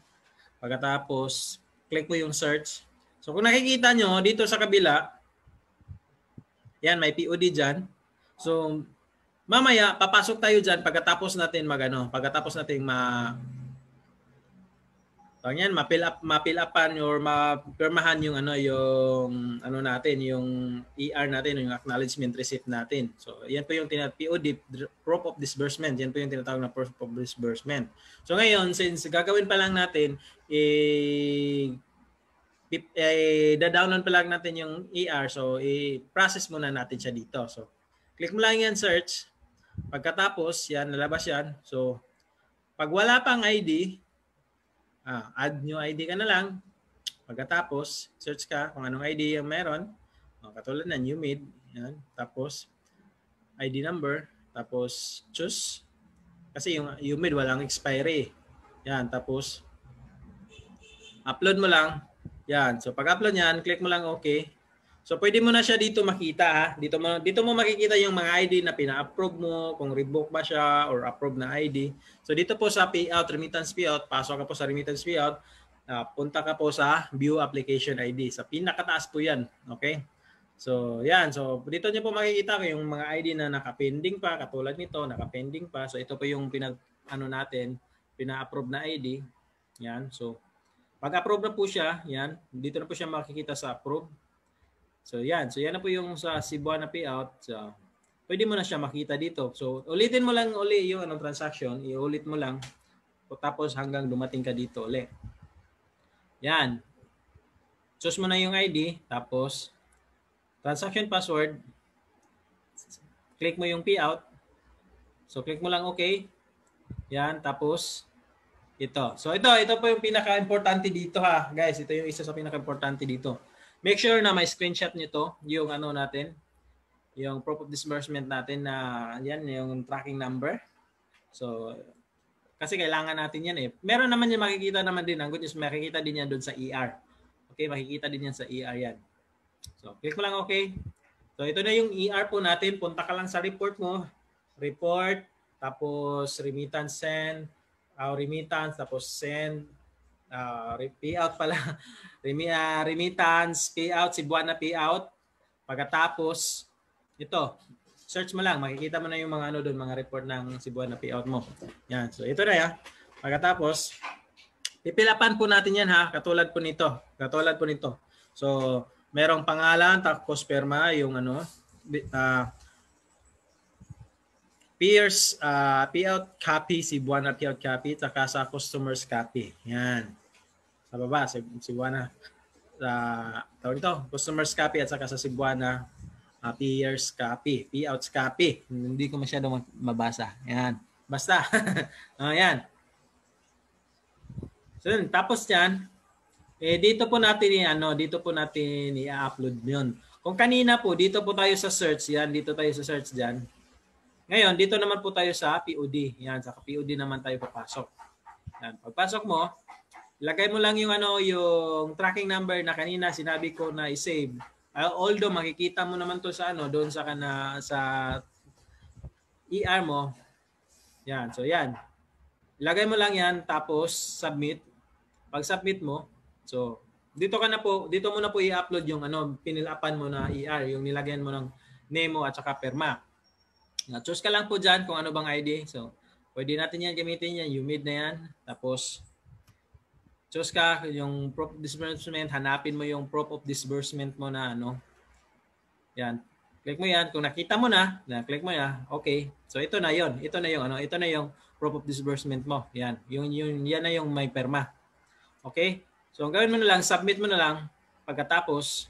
Pagkatapos click mo yung search. So kung nakikita nyo dito sa kabila, yan, may POD dyan. So mamaya papasok tayo dyan pagkatapos natin pagkatapos natin So yan, ma-fill upan or mapirmahan yung natin, yung ER natin, yung acknowledgement receipt natin. So yan po yung POD, proof of disbursement. Yan po yung tinatawag na proof of disbursement. So ngayon, since gagawin pa lang natin, da-download pa lang natin yung ER. So i-process muna natin siya dito. So click mo lang yan, search. Pagkatapos, yan, lalabas yan. So pag wala pang ID, add new ID ka na lang. Pagkatapos, search ka kung anong ID yung meron. Katulad na UMID. Yan. Tapos, ID number. Tapos, choose. Kasi yung UMID walang expiry. Yan. Tapos, upload mo lang. Yan. So, pag-upload yan, click mo lang OK. So, pwede mo na siya dito makita. Ha? Dito mo makikita yung mga ID na pina-approve mo, kung revoke ba siya or approve na ID. So, dito po sa payout, remittance payout, pasok ka po sa remittance payout, punta ka po sa view application ID. Sa pinakataas po yan. Okay? So, yan. So, dito niyo po makikita yung mga ID na nakapending pa, katulad nito, nakapending pa. So, ito po yung pina-approve na ID. Yan. So, pag-approve na po siya, yan. Dito na po siya makikita sa approve. So yan. So yan na po yung sa Cebuana payout. So pwede mo na siya makita dito. So ulitin mo lang yung transaction, iulit mo lang. Tapos hanggang dumating ka dito ulit. Yan. Choose mo na yung ID, tapos transaction password. Click mo yung payout. So click mo lang OK. Yan, tapos ito. So ito po yung pinaka-importante dito ha, guys. Ito yung isa sa pinaka-importante dito. Make sure na may screenshot nito, yung natin, yung proof of disbursement natin na yan, yung tracking number. So, kasi kailangan natin yan eh. Meron naman yung makikita naman din. Ang good news, makikita din yan doon sa ER. Okay, makikita din yan sa ER yan. So, click mo lang okay. So, ito na yung ER po natin. Punta ka lang sa report mo. Report, tapos remittance send, remittance, tapos send, payout pala. Remittance, payout, Cebuana payout. Pagkatapos, ito, search mo lang. Makikita mo na yung mga doon, mga report ng Cebuana payout mo. Yan. So, ito na yan. Pagkatapos, pipilapan po natin yan ha. Katulad po nito. So, merong pangalan, tapos perma, yung payout copy, Cebuana payout copy, saka sa customer's copy. Yan. Sa baba, Cebuana. Tawag ito, customer's copy at saka sa Cebuana payers copy, payouts copy. Hindi ko masyadong mabasa. Yan. Basta. Yan. So, tapos yan, dito po natin i-upload 'yon. Kung kanina po, dito po tayo sa search, yan, dito tayo sa search diyan. Ngayon, dito naman po tayo sa POD. Yan, sa POD naman tayo papasok. Yan, pagpasok mo, lagay mo lang yung yung tracking number na kanina sinabi ko na i-save. Although makikita mo naman to sa doon sa ER mo. Yan, so yan. Lagay mo lang yan tapos submit. Pag submit mo, so dito mo na po i-upload yung pinilapan mo na ER, yung nilagyan mo ng name mo at saka perma. Choose ka lang po diyan kung ano bang ID. So pwede natin yan gamitin yan, UMID na yan. Tapos choose ka yung proof of disbursement, hanapin mo yung proof of disbursement mo na Yan. Click mo yan. Kung nakita mo na, click mo yan. Okay. So ito na 'yon. Ito na yung proof of disbursement mo. Yan. Yan na yung may perma. Okay? So ang gawin mo na lang, submit mo na lang. Pagkatapos,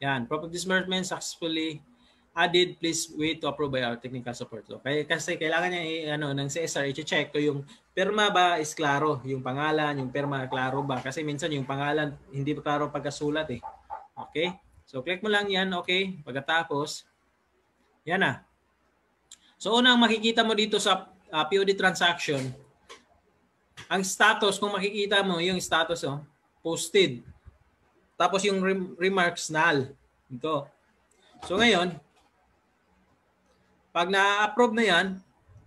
yan, proof of disbursement successfully added, please wait to approve by our technical support. So, kasi kailangan niya ng CSR i-check ko yung perma ba is klaro, yung pangalan, yung perma klaro ba, kasi minsan yung pangalan hindi pa klaro pagkasulat eh. Okay? So click mo lang yan, okay? Pagkatapos yan na. So unang makikita mo dito sa POD transaction, ang status, kung makikita mo yung status posted. Tapos yung remarks null. Ito. So ngayon, pag na-approve na yan,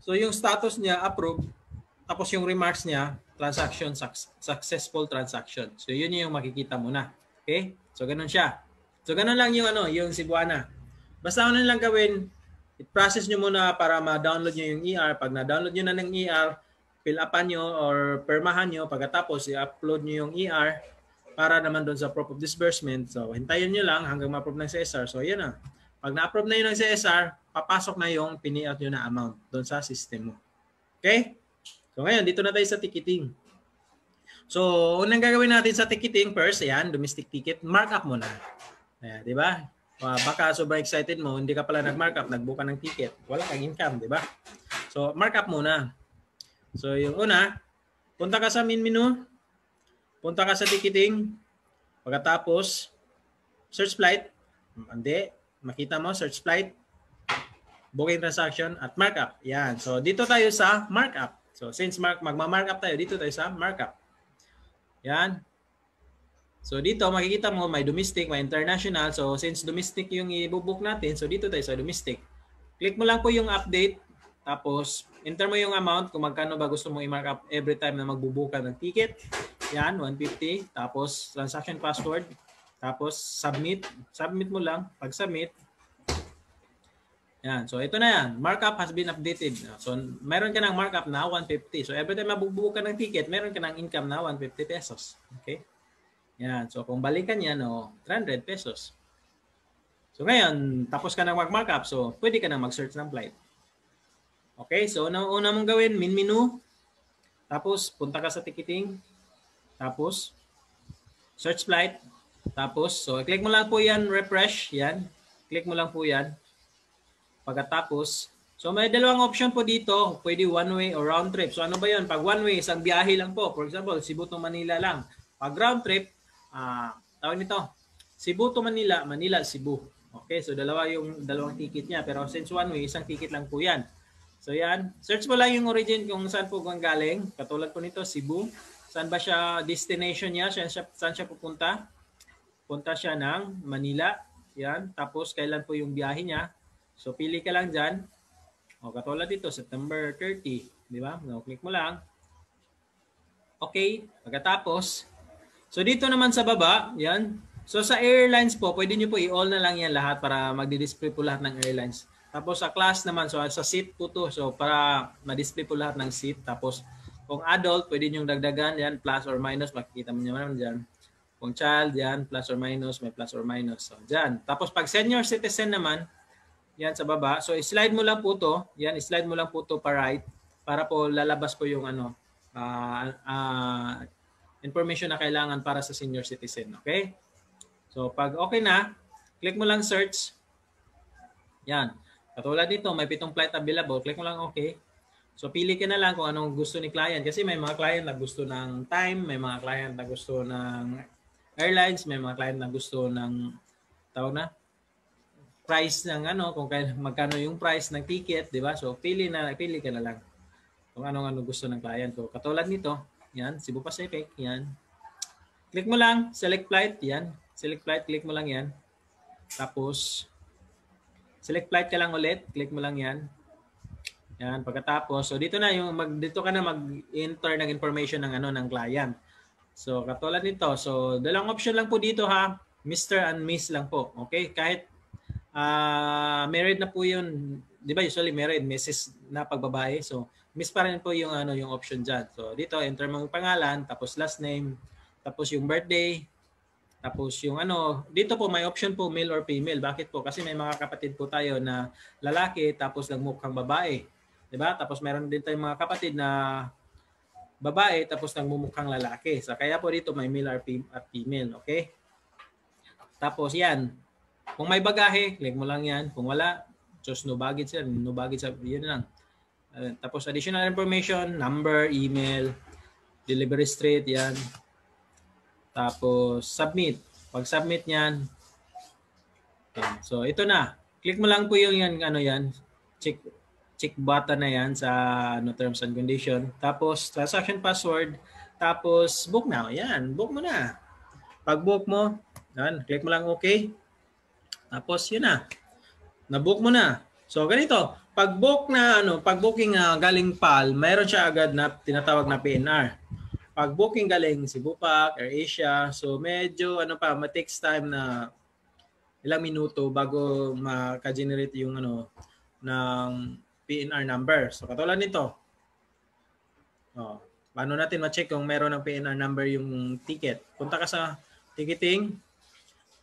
so yung status niya approve, tapos yung remarks niya, transaction, successful transaction. So yun yung makikita mo na. Okay? So ganun siya. So ganun lang yung yung Cebuana. Basta ano lang gawin, i-process nyo muna para ma-download nyo yung ER. Pag na-download nyo na ng ER, fill upan nyo or permahan nyo, pagkatapos i-upload nyo yung ER para naman doon sa proof of disbursement. So, hintayin nyo lang hanggang ma-approve ng CSR. So, yan na. Pag na-approve na yun ng CSR, papasok na yung pini-out nyo na amount doon sa system mo. Okay? So, ngayon, dito na tayo sa ticketing. So, unang gagawin natin sa ticketing, first, ayan, domestic ticket, markup muna. Ayan, di ba? Baka sobrang excited mo, hindi ka pala nag-markup, nag-book ka ng ticket. Wala kang income, di ba? So, markup muna. So, yung una, punta ka sa main menu, punta ka sa ticketing, pagkatapos, search flight, hindi, makita mo, search flight, booking transaction, at markup. Yan. So, dito tayo sa markup. So, since magma-markup tayo, dito tayo sa markup. Yan. So, dito, makikita mo, may domestic, may international. So, since domestic yung i-book natin, so dito tayo sa domestic. Click mo lang po yung update, tapos, enter mo yung amount kung magkano ba gusto mong i-markup every time na magbubook ka ng ticket. Yan, 150. Tapos, transaction password. Tapos, submit. Submit mo lang. Pag submit, yan. So, ito na yan. Markup has been updated. So, meron ka ng markup na 150. So, every time magbubook ka ng ticket, meron ka ng income na 150 pesos. Okay? Yan. So, kung balikan yan, 300 pesos. So, ngayon, tapos ka na mag-markup. So, pwede ka na mag-search ng flight. Okay, so una mong gawin, main menu. Tapos, punta ka sa ticketing. Tapos, search flight. Tapos, so click mo lang po yan, refresh. Yan. Click mo lang po yan. Pagkatapos, so may dalawang option po dito. Pwede one way or round trip. So ano ba yun? Pag one way, isang biyahe lang po. For example, Cebu to Manila lang. Pag round trip, tawag nito, Cebu to Manila, Manila, Cebu. Okay, so dalawang ticket niya. Pero since one way, isang ticket lang po yan. So yan, search mo lang yung origin kung saan po galing. Katulad po nito, Cebu. Saan ba siya, destination niya, saan siya pupunta? Punta siya ng Manila. Yan, tapos kailan po yung biyahe niya. So pili ka lang dyan. O katulad dito, September 30. Di ba? No, click mo lang. Okay, pagkatapos. So dito naman sa baba, yan. So sa airlines po, pwede nyo po i-all na lang yan lahat para magdi-display po lahat ng airlines. Tapos sa class naman, so sa seat po to. So para ma-display po lahat ng seat. Tapos kung adult, pwede nyo dagdagan yan, plus or minus. Makikita mo naman dyan. Kung child, yan, plus or minus, may plus or minus. So dyan. Tapos pag senior citizen naman, yan sa baba. So slide mo lang po to. Yan, slide mo lang po to pa right. Para po lalabas po yung information na kailangan para sa senior citizen. Okay? So pag okay na, click mo lang search. Yan. Katulad dito, may 7 flight available. Click mo lang okay. So, pili ka na lang kung anong gusto ni client. Kasi may mga client na gusto ng time, may mga client na gusto ng airlines, may mga client na gusto ng, price ng kung magkano yung price ng ticket, di ba? So, pili ka na lang kung anong gusto ng client. So, katulad nito, yan, Cebu Pacific, yan. Click mo lang, select flight, yan. Select flight, click mo lang yan. Tapos, select flight ka lang ulit, click mo lang yan. Yan, pagkatapos, so dito na dito ka na mag-enter ng information ng client. So katulad nito, so dalawang option lang po dito ha, Mr. and Miss lang po. Okay? Kahit married na po 'yun, 'di ba? Usually married, Mrs. na pagbabae. So Miss pa rin po yung yung option diyan. So dito enter mo yung pangalan, tapos last name, tapos yung birthday. Tapos yung dito po may option po male or female. Bakit po? Kasi may mga kapatid po tayo na lalaki tapos nagmukhang babae. 'Di ba? Tapos meron din tayong mga kapatid na babae tapos nagmumukhang lalaki. So kaya po dito may male or female, okay? Tapos yan. Kung may bagahe, click mo lang yan. Kung wala, choose no baggage yan. No baggage, yun lang. Tapos additional information, number, email, delivery street, yan. Tapos, submit. Pag submit niyan, okay. So, ito na. Click mo lang po yung yan, check button na yan sa terms and condition. Tapos, transaction password. Tapos, book now. Yan, book mo na. Pag book mo, yan, click mo lang okay. Tapos, yun na. Na-book mo na. So, ganito. Pag book na, pag booking galing PAL, mayroon siya agad na tinatawag na PNR. Pag booking galing Cebu Pac, AirAsia, so medyo ma-takes time na ilang minuto bago maka-generate yung ng PNR number. So katulad nito. Oh, paano natin ma-check kung meron ng PNR number yung ticket? Punta ka sa ticketing,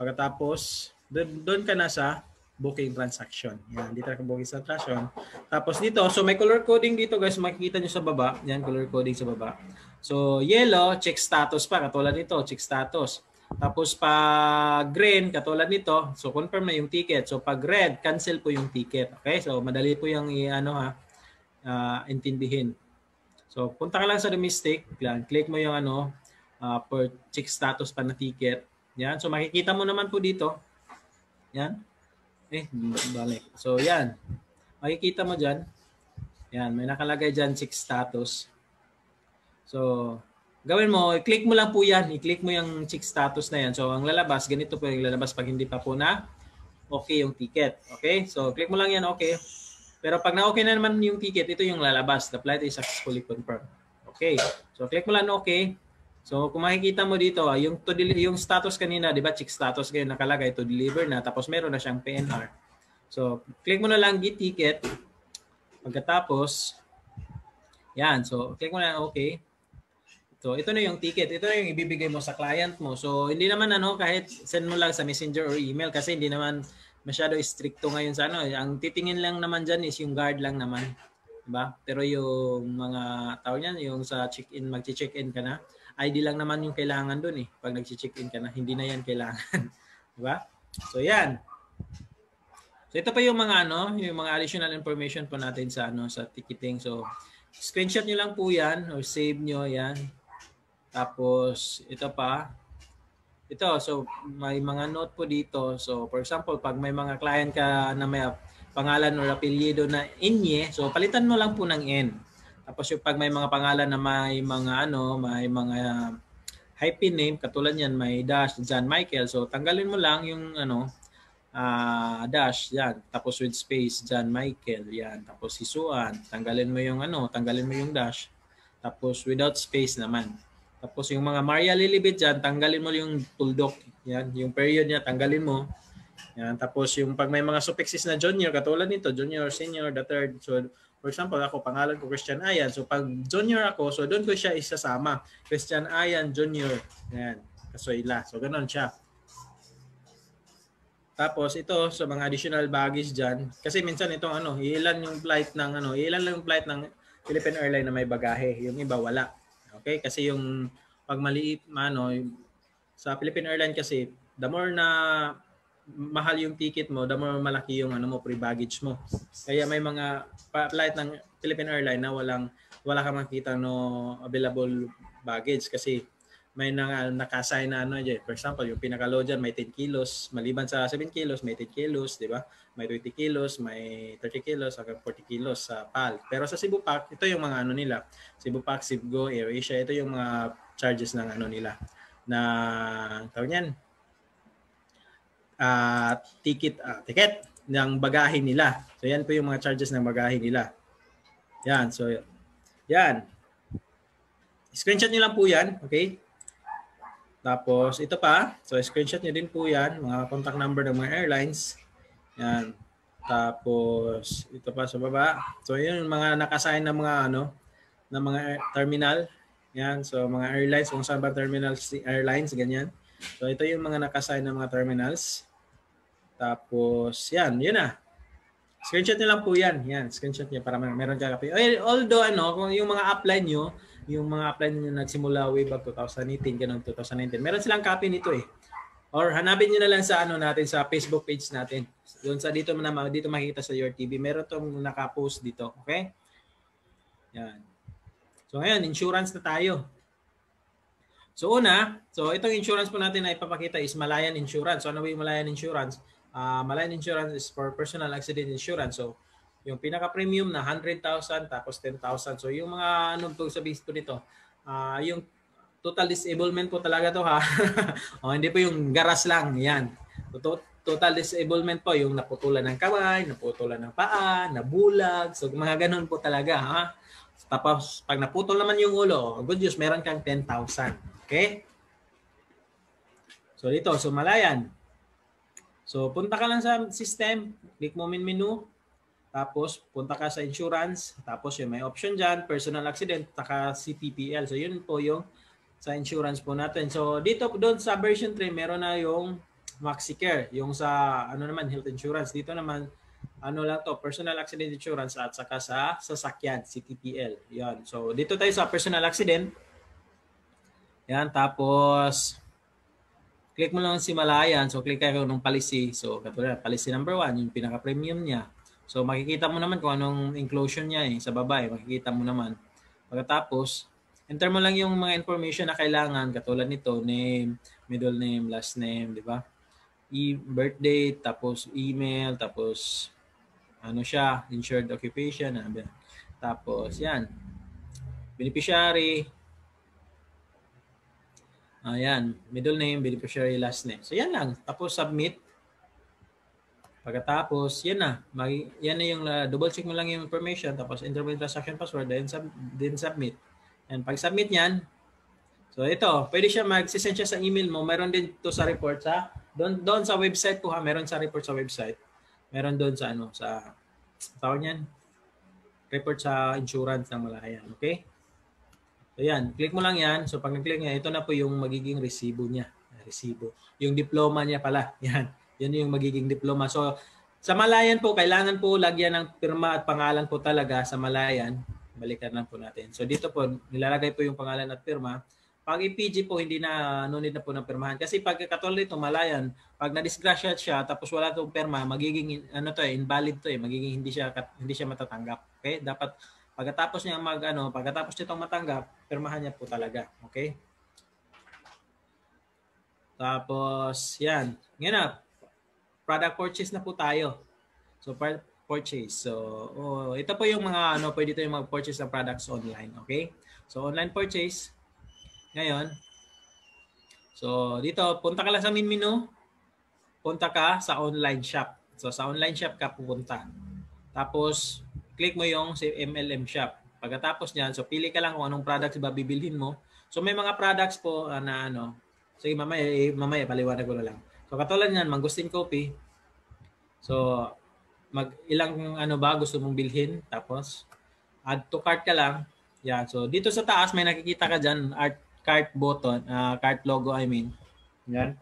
pagkatapos doon ka na sa booking transaction. Yan, dito ka booking transaction. Tapos dito, so may color coding dito guys, makikita nyo sa baba. Yan, color coding sa baba. So yellow, check status pa, katulad nito, check status. Tapos pag green, katulad nito, so confirm na yung ticket. So pag red, cancel po yung ticket. Okay? So madali po yung intindihin. So punta ka lang sa domestic, click mo yung per check status pa na ticket. Yan, so makikita mo naman po dito. Yan. Balik. So yan. Makikita mo diyan. Yan, may nakalagay diyan check status. So gawin mo, i-click mo lang po yan. I-click mo yung check status na yan. So ang lalabas, ganito po yung lalabas pag hindi pa po na okay yung ticket. Okay? So click mo lang yan, okay. Pero pag na-okay na naman yung ticket, ito yung lalabas. The flight is successfully confirmed. Okay. So click mo lang okay. So kung makikita mo dito, yung status kanina, 'di ba? Check status kayo nakalagay to deliver na, tapos meron na siyang PNR. So click mo na lang get ticket. Pagkatapos yan, so click mo na lang okay. So ito na yung ticket. Ito na yung ibibigay mo sa client mo. So hindi naman kahit send mo lang sa Messenger or email kasi hindi naman masyado stricto ngayon sa Ang titingin lang naman diyan is yung guard lang naman. 'Di ba? Pero yung mga tao niyan, yung sa check-in, magche-check-in ka na, ID lang naman yung kailangan doon pag nagche-check-in ka na, hindi na yan kailangan. 'Di ba? So yan. So ito pa yung mga yung mga additional information po natin sa sa ticketing. So screenshot niyo lang po yan or save niyo yan. Tapos ito pa. Ito, so may mga note po dito. So for example, pag may mga client ka na may pangalan or apelyido na Inye, so palitan mo lang po ng N. Tapos yung pag may mga pangalan na may mga may mga hyphen name, katulad yan, may dash, John Michael. So tanggalin mo lang yung dash, yan. Tapos with space, John Michael, yan. Tapos Hisuan, tanggalin mo yung tanggalin mo yung dash. Tapos without space naman. Tapos yung mga Maria Lilibet dyan, tanggalin mo yung tuldok. Yan, yung period niya, tanggalin mo. Yan, tapos yung pag may mga suffixes na junior, katulad nito, junior, senior, the third. So, for example, ako, pangalan ko Christian Ayan. So, pag junior ako, so doon ko siya isasama. Christian Ayan, junior. Yan, Kasuela. So, ganoon siya. Tapos, ito, sa mga additional baggage dyan, kasi minsan itong ilan yung flight ng ilan lang yung flight ng Philippine Airlines na may bagahe. Yung iba, wala. Okay, kasi yung pag maliit sa Philippine Airlines kasi the more na mahal yung ticket mo, the more malaki yung free baggage mo. Kaya may mga flight ng Philippine Airlines na wala kang makita available baggage kasi may naka-assign na for example, yung pinaka-low dyan may 10 kilos, maliban sa 7 kilos, may 10 kilos, di ba? May 20 kilos, may 30 kilos, hanggang 40 kilos sa PAL. Pero sa Cebu Pac, ito yung mga nila. Cebu Pac, Cebgo, AirAsia, ito yung mga charges ng nila. Na, tawag yan, ticket ng bagahe nila. So, yan po yung mga charges ng bagahe nila. Yan, so, yan. Screenshot nyo lang po yan, okay? Tapos, ito pa. So, screenshot nyo din po yan. Mga contact number ng mga airlines. Yan. Tapos, ito pa sa baba. So, yun yung mga nakasign na mga na mga terminal. Yan. So, mga airlines. Kung saan ba terminals, airlines, ganyan. So, ito yung mga nakasign na mga terminals. Tapos, yan. Yun na. Screenshot nyo lang po yan. Yan. Screenshot nyo para meron ka copy. Although, kung yung mga upline nyo, yung mga apply nyo nagsimula way back 2018, ganun 2019. Meron silang copy nito Or hanapin niyo na lang sa natin sa Facebook page natin. Doon sa dito makikita sa Your TV. Meron tong naka-post dito, okay? Yan. So ngayon, insurance na tayo. So itong insurance po natin na ipapakita is Malayan Insurance. So ano ba yung Malayan Insurance? Malayan Insurance is for personal accident insurance. So yung pinaka-premium na 100,000 tapos 10,000. So yung mga sabihin ko nito, yung total disablement po talaga to ha. Hindi po yung garas lang, yan. Total disablement po, yung naputulan ng kamay, naputulan ng paa, nabulag. So mga ganun po talaga ha. Tapos pag naputol naman yung ulo, good news, meron kang 10,000. Okay? So dito, Malayan. So punta ka lang sa system, click mo menu. Tapos, punta ka sa insurance. Tapos, yung may option dyan, personal accident, taka CPPL. So, yun po yung sa insurance po natin. So, dito doon sa version 3, meron na yung MaxiCare. Yung sa, ano naman, health insurance. Dito naman, ano lang to, personal accident insurance at saka sa sasakyan, CTPL. Yan. So, dito tayo sa personal accident. Yan. Tapos, click mo lang si Malayan. So, click kayo ng policy. So, katulad, policy number 1, yung pinaka-premium niya. So, makikita mo naman kung anong inclusion niya sa baba. Makikita mo naman. Pagkatapos, enter mo lang yung mga information na kailangan. Katulad nito, name, middle name, last name, di ba? Birth date, tapos email, tapos ano siya, insured occupation. Tapos, yan. Beneficiary. Ayan. Middle name, beneficiary, last name. So, yan lang. Tapos, submit. Pagkatapos, yan na. Yan na yung double check mo lang yung information. Tapos, enter mo yung transaction password. Then submit. And pag submit yan, so ito, pwede siya mag-send siya sa email mo. Meron din to sa report sa, doon sa website po ha. Meron sa report sa website. Meron doon sa ano, sa, tawag niyan, report sa insurance ng Malayan. Okay? So yan, click mo lang yan. So pag nag-click niya, ito na po yung magiging resibo niya. Resibo. Yung diploma niya pala. Yan. Yan yung magiging diploma. So, sa Malayan po, kailangan po lagyan ng pirma at pangalan po talaga sa Malayan. Balikan lang po natin. So, dito po, nilalagay po yung pangalan at pirma. Pag EPG po, hindi na, no need na po ng pirmahan. Kasi pag katulad nito, Malayan, pag na-disgrasya siya, tapos wala itong pirma, magiging, ano to invalid to magiging hindi siya matatanggap. Okay? Dapat, pagkatapos niya pagkatapos nitong matanggap, pirmahan niya po talaga. Okay? Tapos, yan. Ngayon na, product purchase na po tayo. So, purchase. So, ito po yung mga pwede tayong mag-purchase ng products online. Okay? So, online purchase. Ngayon, so dito, punta ka lang sa main menu. Punta ka sa online shop. So, sa online shop ka pupunta. Tapos, click mo yung MLM shop. Pagkatapos niyan, so pili ka lang kung anong products ba bibilhin mo. So, may mga products po na sige, mamaya paliwanag ko na lang. So, katulad niyan, mangustin coffee. So, ilang gusto mong bilhin. Tapos, add to cart ka lang. Yan. So, dito sa taas, may nakikita ka dyan, cart button, cart logo, I mean. Yan.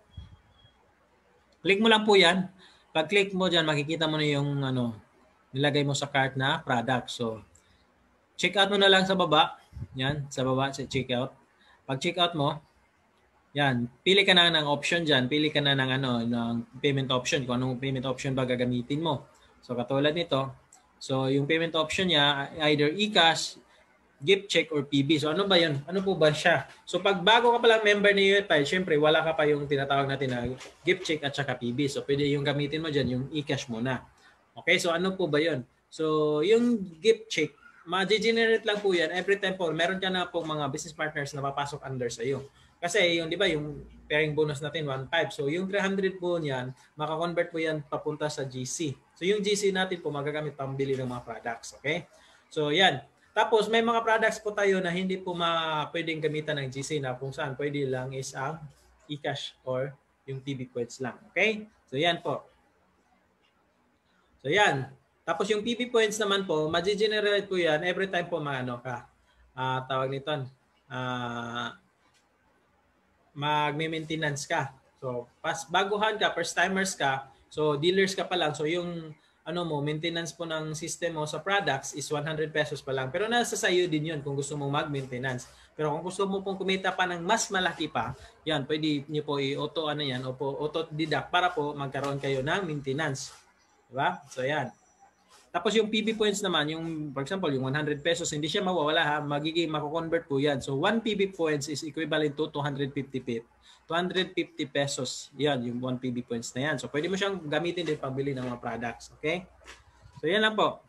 Click mo lang po yan. Pag click mo dyan, makikita mo na yung nilagay mo sa cart na product. So, check out mo na lang sa baba. Yan. Sa baba, sa check out. Pag check out mo, yan, pili ka na ng option dyan. Pili ka na ng payment option. Kung anong payment option ba gagamitin mo. So, katulad nito. So, yung payment option niya, either e-cash, gift check, or PB. So, ano ba yun? Ano po ba siya? So, pag bago ka palang member ni UFI, syempre, wala ka pa yung tinatawag natin na gift check at saka PB. So, pwede yung gamitin mo dyan, yung e-cash muna. Okay? So, ano po ba yun? So, yung gift check, ma-generate lang po yan. Every time po, meron ka na po mga business partners na papasok under sa iyo. Kasi yung, di ba, yung pairing bonus natin, 1.5. So, yung 300 po niyan, makakonvert po yan papunta sa GC. So, yung GC natin po magagamit pambili ng mga products. Okay? So, yan. Tapos, may mga products po tayo na hindi po pwedeng gamitan ng GC na kung saan pwede lang is ang e-cash or yung PB points lang. Okay? So, yan po. So, yan. Tapos, yung PB points naman po, ma-generate po yan every time po tawag nito, magme-maintenance ka. So, baguhan ka, first timers ka, so dealers ka pa lang. So, yung maintenance po ng system mo sa products is 100 pesos pa lang. Pero nasa sa iyo din yun kung gusto mong mag-maintenance. Pero kung gusto mo pong kumita pa ng mas malaki pa, yan, pwede niyo po auto-deduct para po magkaroon kayo ng maintenance. Diba? So, yan. Tapos yung PB points naman, yung for example, yung 100 pesos, hindi siya mawawala ha, mako-convert po yan. So 1 PB points is equivalent to 250 pesos. Yan, yung 1 PB points na yan. So pwede mo siyang gamitin din pambili ng mga products. Okay? So yan lang po.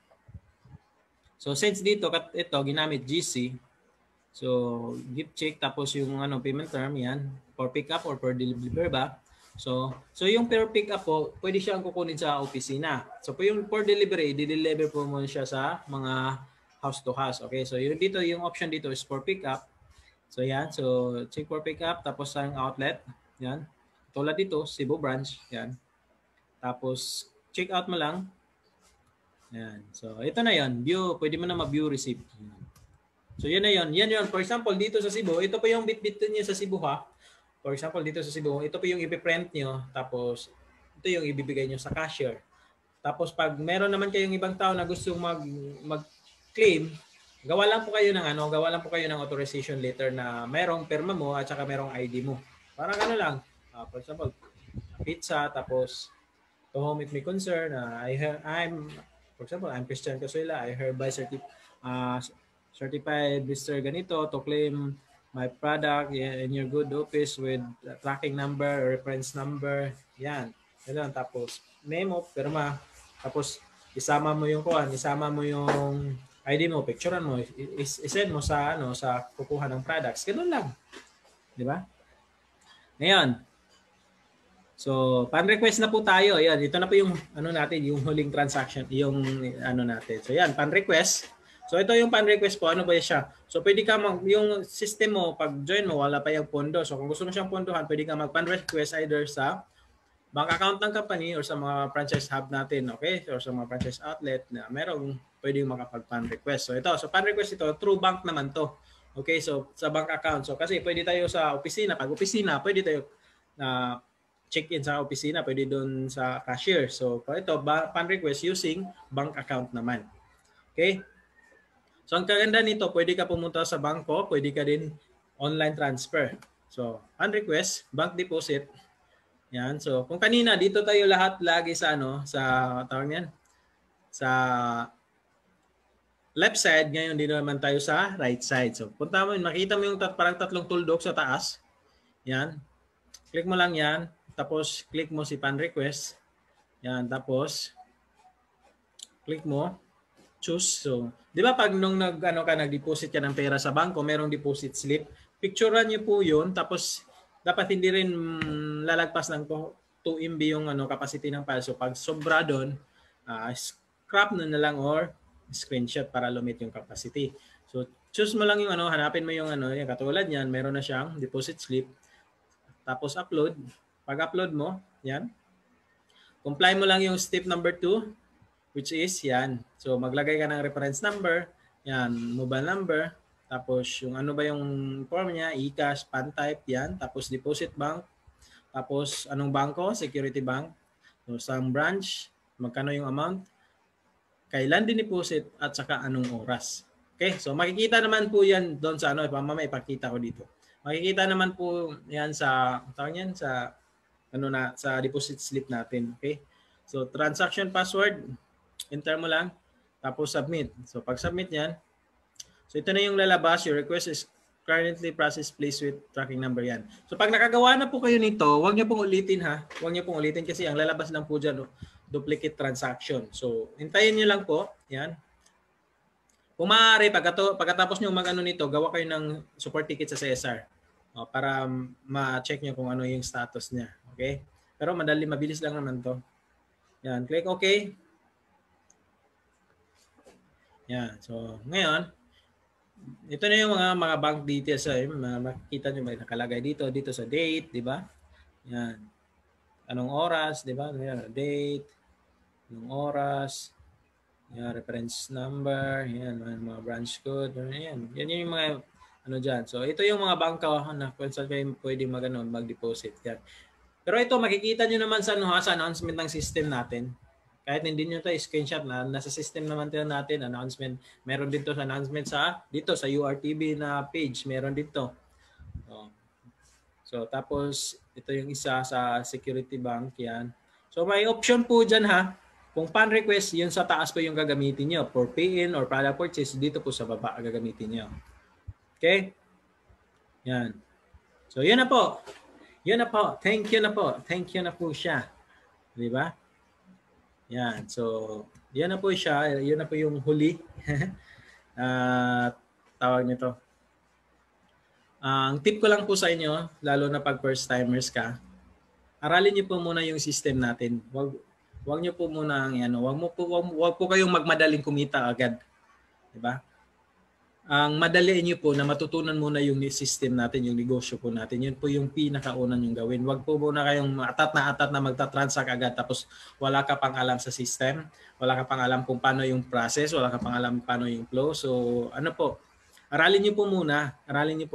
So since dito, ito, ginamit GC. So gift check, tapos yung payment term, yan, for pick up or for delivery ba? So yung per pick up po, pwede siyang kukunin sa opisina. So po yung for delivery, di-deliver po mo siya sa mga house to house. Okay? So yung option dito is for pick up. So yan, so check for pick up, tapos ang outlet, yan. Tulad dito, Cebu branch, yan. Tapos check out mo lang. Yan. So, ito na yon. View, pwede mo na ma-view receipt. So, yan na yon. Yan yun. For example, dito sa Cebu, ito pa yung bit-bit niyo sa Cebu ha. For example, dito sa Cebu, ito pa yung ipiprint nyo. Tapos, ito yung ibibigay nyo sa cashier. Tapos, pag meron naman kayong ibang tao na gustong mag-claim, gawa lang po kayo ng authorization letter na merong perma mo at saka merong ID mo. Parang ano lang. For example, pizza, tapos, to whom it may concern, for example, I'm Christian Casuela. I hereby certified Mr. Ganito to claim my product in your good office with tracking number or reference number. Yan. Yan. Tapos, memo, perma. Tapos, isama mo yung ID mo, picturean mo, isend mo sa kukuha ng products. Ganun lang. Di ba? Ngayon, so, pan-request na po tayo. Ayan, ito na po yung yung huling transaction, yung natin. So, yan, pan-request. So, ito yung pan-request po. Ano ba siya? So, pwede ka yung system mo, pag join mo, wala pa yung pondo. So, kung gusto mo siyang pondohan, pwede ka mag-pan-request either sa bank account ng company or sa mga franchise hub natin, okay? Or sa mga franchise outlet na merong pwedeng makapag-pan-request. So, pan-request ito, through bank naman to. Okay, so, sa bank account. So, kasi pwede tayo sa opisina. Pag opisina, pwede tayo check-in sa opisina, pwede doon sa cashier. So, ito, pan-request using bank account naman. Okay? So, ang kaganda nito, pwede ka pumunta sa bangko, pwede ka din online transfer. So, pan-request, bank deposit. Yan. So, kung kanina, dito tayo lahat lagi sa sa left side, ngayon dito naman tayo sa right side. So, punta mo, makita mo yung parang tatlong tuldok sa taas. Yan. Click mo lang yan. Tapos, click mo si pan request. Yan. Tapos, click mo. Choose. So, di ba pag nung nag-deposit ka ng pera sa bangko, merong deposit slip. Picturean niyo po yun. Tapos, dapat hindi rin lalagpas ng 2 MB yung capacity ng file. So, pag sobra doon, scrap na lang or screenshot para lumit yung capacity. So, choose mo lang yung hanapin mo yung yung katulad niyan, meron na siyang deposit slip. Tapos, upload. Pag-upload mo, yan. Comply mo lang yung step number 2, which is yan. So, maglagay ka ng reference number, yan, mobile number, tapos yung ba yung form niya, e-cash, pan type, yan. Tapos, deposit bank. Tapos, anong bangko? Security bank. So, sa branch, magkano yung amount, kailan din-deposit, at saka anong oras. Okay? So, makikita naman po yan doon sa mamaya ipakita ko dito. Makikita naman po yan sa sa deposit slip natin. Okay? So, transaction password, enter mo lang, tapos submit. So, pag submit yan, so ito na yung lalabas, your request is currently processed, please with tracking number yan. So, pag nakagawa na po kayo nito, huwag niyo pong ulitin ha. Huwag niyo pong ulitin kasi ang lalabas lang po dyan, duplicate transaction. So, hintayin niyo lang po, yan. Kung maaari, pagkatapos nyo nito, gawa kayo ng support ticket sa CSR para ma-check nyo kung ano yung status niya. Okay? Pero mabilis lang naman to. Yan, click OK. Yan. So, ngayon, ito na yung mga bank details. Makikita nyo may nakalagay dito sa date, di ba? Yan. Anong oras, di ba? Date, anong oras, yan, reference number, yan, mga branch code, yan. Yan yung mga dyan. So, ito yung mga bangko na kung saan kayo pwede mag-deposit. Yan. Pero ito, makikita nyo naman sa announcement ng system natin. Kahit hindi nyo ito screenshot na nasa system naman natin, announcement. Meron dito sa announcement dito sa URTB na page. Meron dito. So, tapos, ito yung isa sa Security Bank. Yan. So, may option po dyan ha. Kung pan request, yun sa taas po yung gagamitin nyo. For pay-in or product purchase, dito po sa baba gagamitin nyo. Okay? Yan. So, yun na po. Yun na po. Thank you na po. Thank you na po siya. Di ba? Yan. So, yan na po siya. Yun na po yung huli. Tawag nito. Ang tip ko lang po sa inyo, lalo na pag first timers ka, aralin niyo po muna yung system natin. Wag niyo po muna wag po kayong magmadaling kumita agad. 'Di ba? ang madaliin nyo po na matutunan muna yung system natin, yung negosyo po natin. Yun po yung pinakauna yung gawin. Huwag po muna kayong atat na magta-transact agad tapos wala ka pang alam sa system, wala ka pang alam kung paano yung process, wala ka pang alam paano yung flow. So ano po, aralin nyo po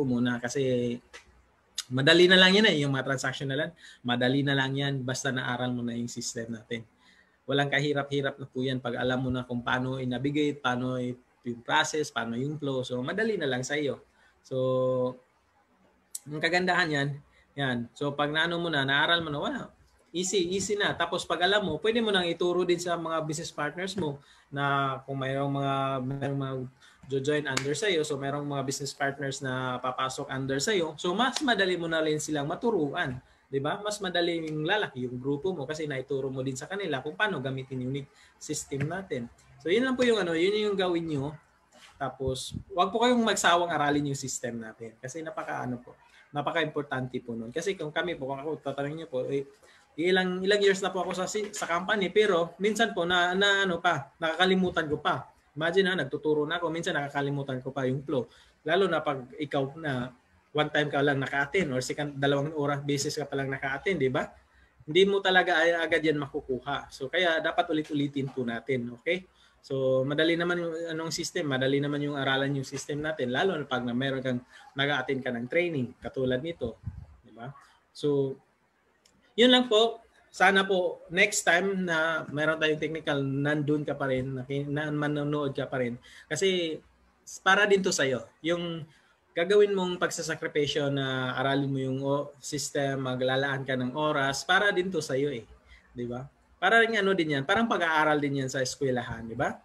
muna kasi madali na lang yan yung mga transaction na lang. Madali na lang yan basta naaral mo na yung system natin. Walang kahirap-hirap na po yan pag alam mo na kung paano i-navigate, paano yung process, paano yung flow. So, madali na lang sa iyo. So, ang kagandahan yan. So, pag naano mo na, naaral mo na, wala. Easy na. Tapos pag alam mo, pwede mo nang ituro din sa mga business partners mo na kung mayroong mga join under sa iyo, so mayroong mga business partners na papasok under sa iyo, so mas madali mo na rin silang maturuan. 'Di ba? Mas madaling lalaki yung grupo mo kasi naituro mo din sa kanila kung paano gamitin yung system natin. So yun lang po yung yun yung gawin niyo. Tapos wag po kayong magsawang aralin yung system natin kasi napaka-importante po noon. Kasi kung kami po, kung ako tatanungin niyo po, ilang years na po ako sa company pero minsan po nakakalimutan ko pa. Imagine nagtuturo na ako, minsan nakakalimutan ko pa yung flow. Lalo na pag ikaw na one time ka lang naka-attend or dalawang oras basis ka pa lang naka-attend, di ba? Hindi mo talaga agad yan makukuha. So kaya dapat ulit-ulitin po natin, okay? So madali naman yung system, madali naman yung aralan yung system natin, lalo na pag meron kang nag-attend ka ng training katulad nito, di ba? So yun lang po. Sana po next time na meron tayong technical, nandun ka pa rin, manonood ka pa rin. Kasi para din to sa'yo. Yung gagawin mong pagsasakripisyo na aralin mo yung system, maglalaan ka ng oras, para din to sa'yo eh. Di ba? Para rin din yan, parang pag-aaral din yan sa eskwelahan, di ba?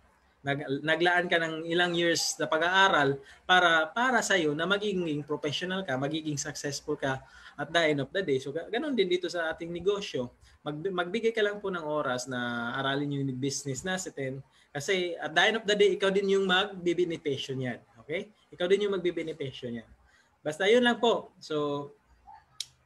Naglaan ka ng ilang years na pag-aaral para sa'yo na magiging professional ka, magiging successful ka at the end of the day. So ganun din dito sa ating negosyo. Magbigay ka lang po ng oras na aralin yung business natin kasi at the end of the day, ikaw din yung magbibenepisyo niyan. Okay? Ikaw din yung magbibenepisyo niyan. Basta yun lang po. So,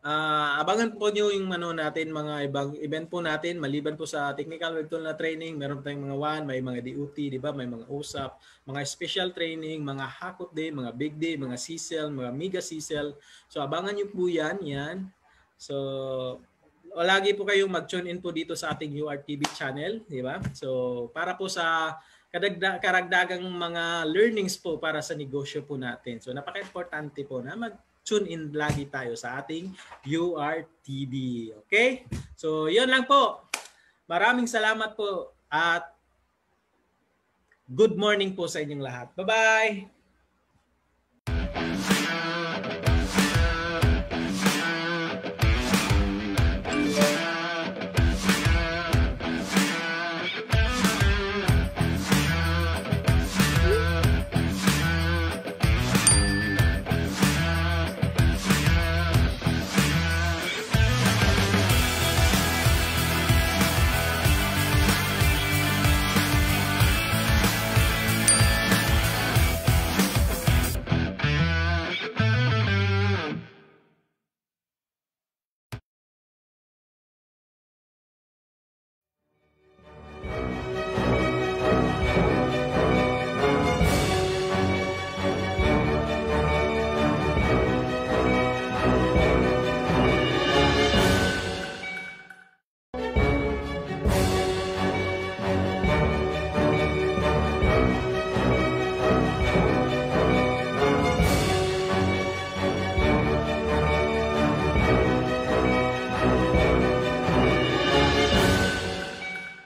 abangan po nyo yung natin, mga ibang event po natin, maliban po sa technical web tool na training, meron tayong mga may mga DOT, di ba? May mga usap, mga special training, mga hakot day, mga big day, mga CSEL, mga mega CSEL. So, abangan nyo po yan. So, lagi po kayong mag-tune in po dito sa ating URTV channel, di ba? So, para po sa karagdagang mga learnings po para sa negosyo po natin. So, napaka-importante po na mag-tune in lagi tayo sa ating URTV. Okay? So, yun lang po. Maraming salamat po at good morning po sa inyong lahat. Bye-bye!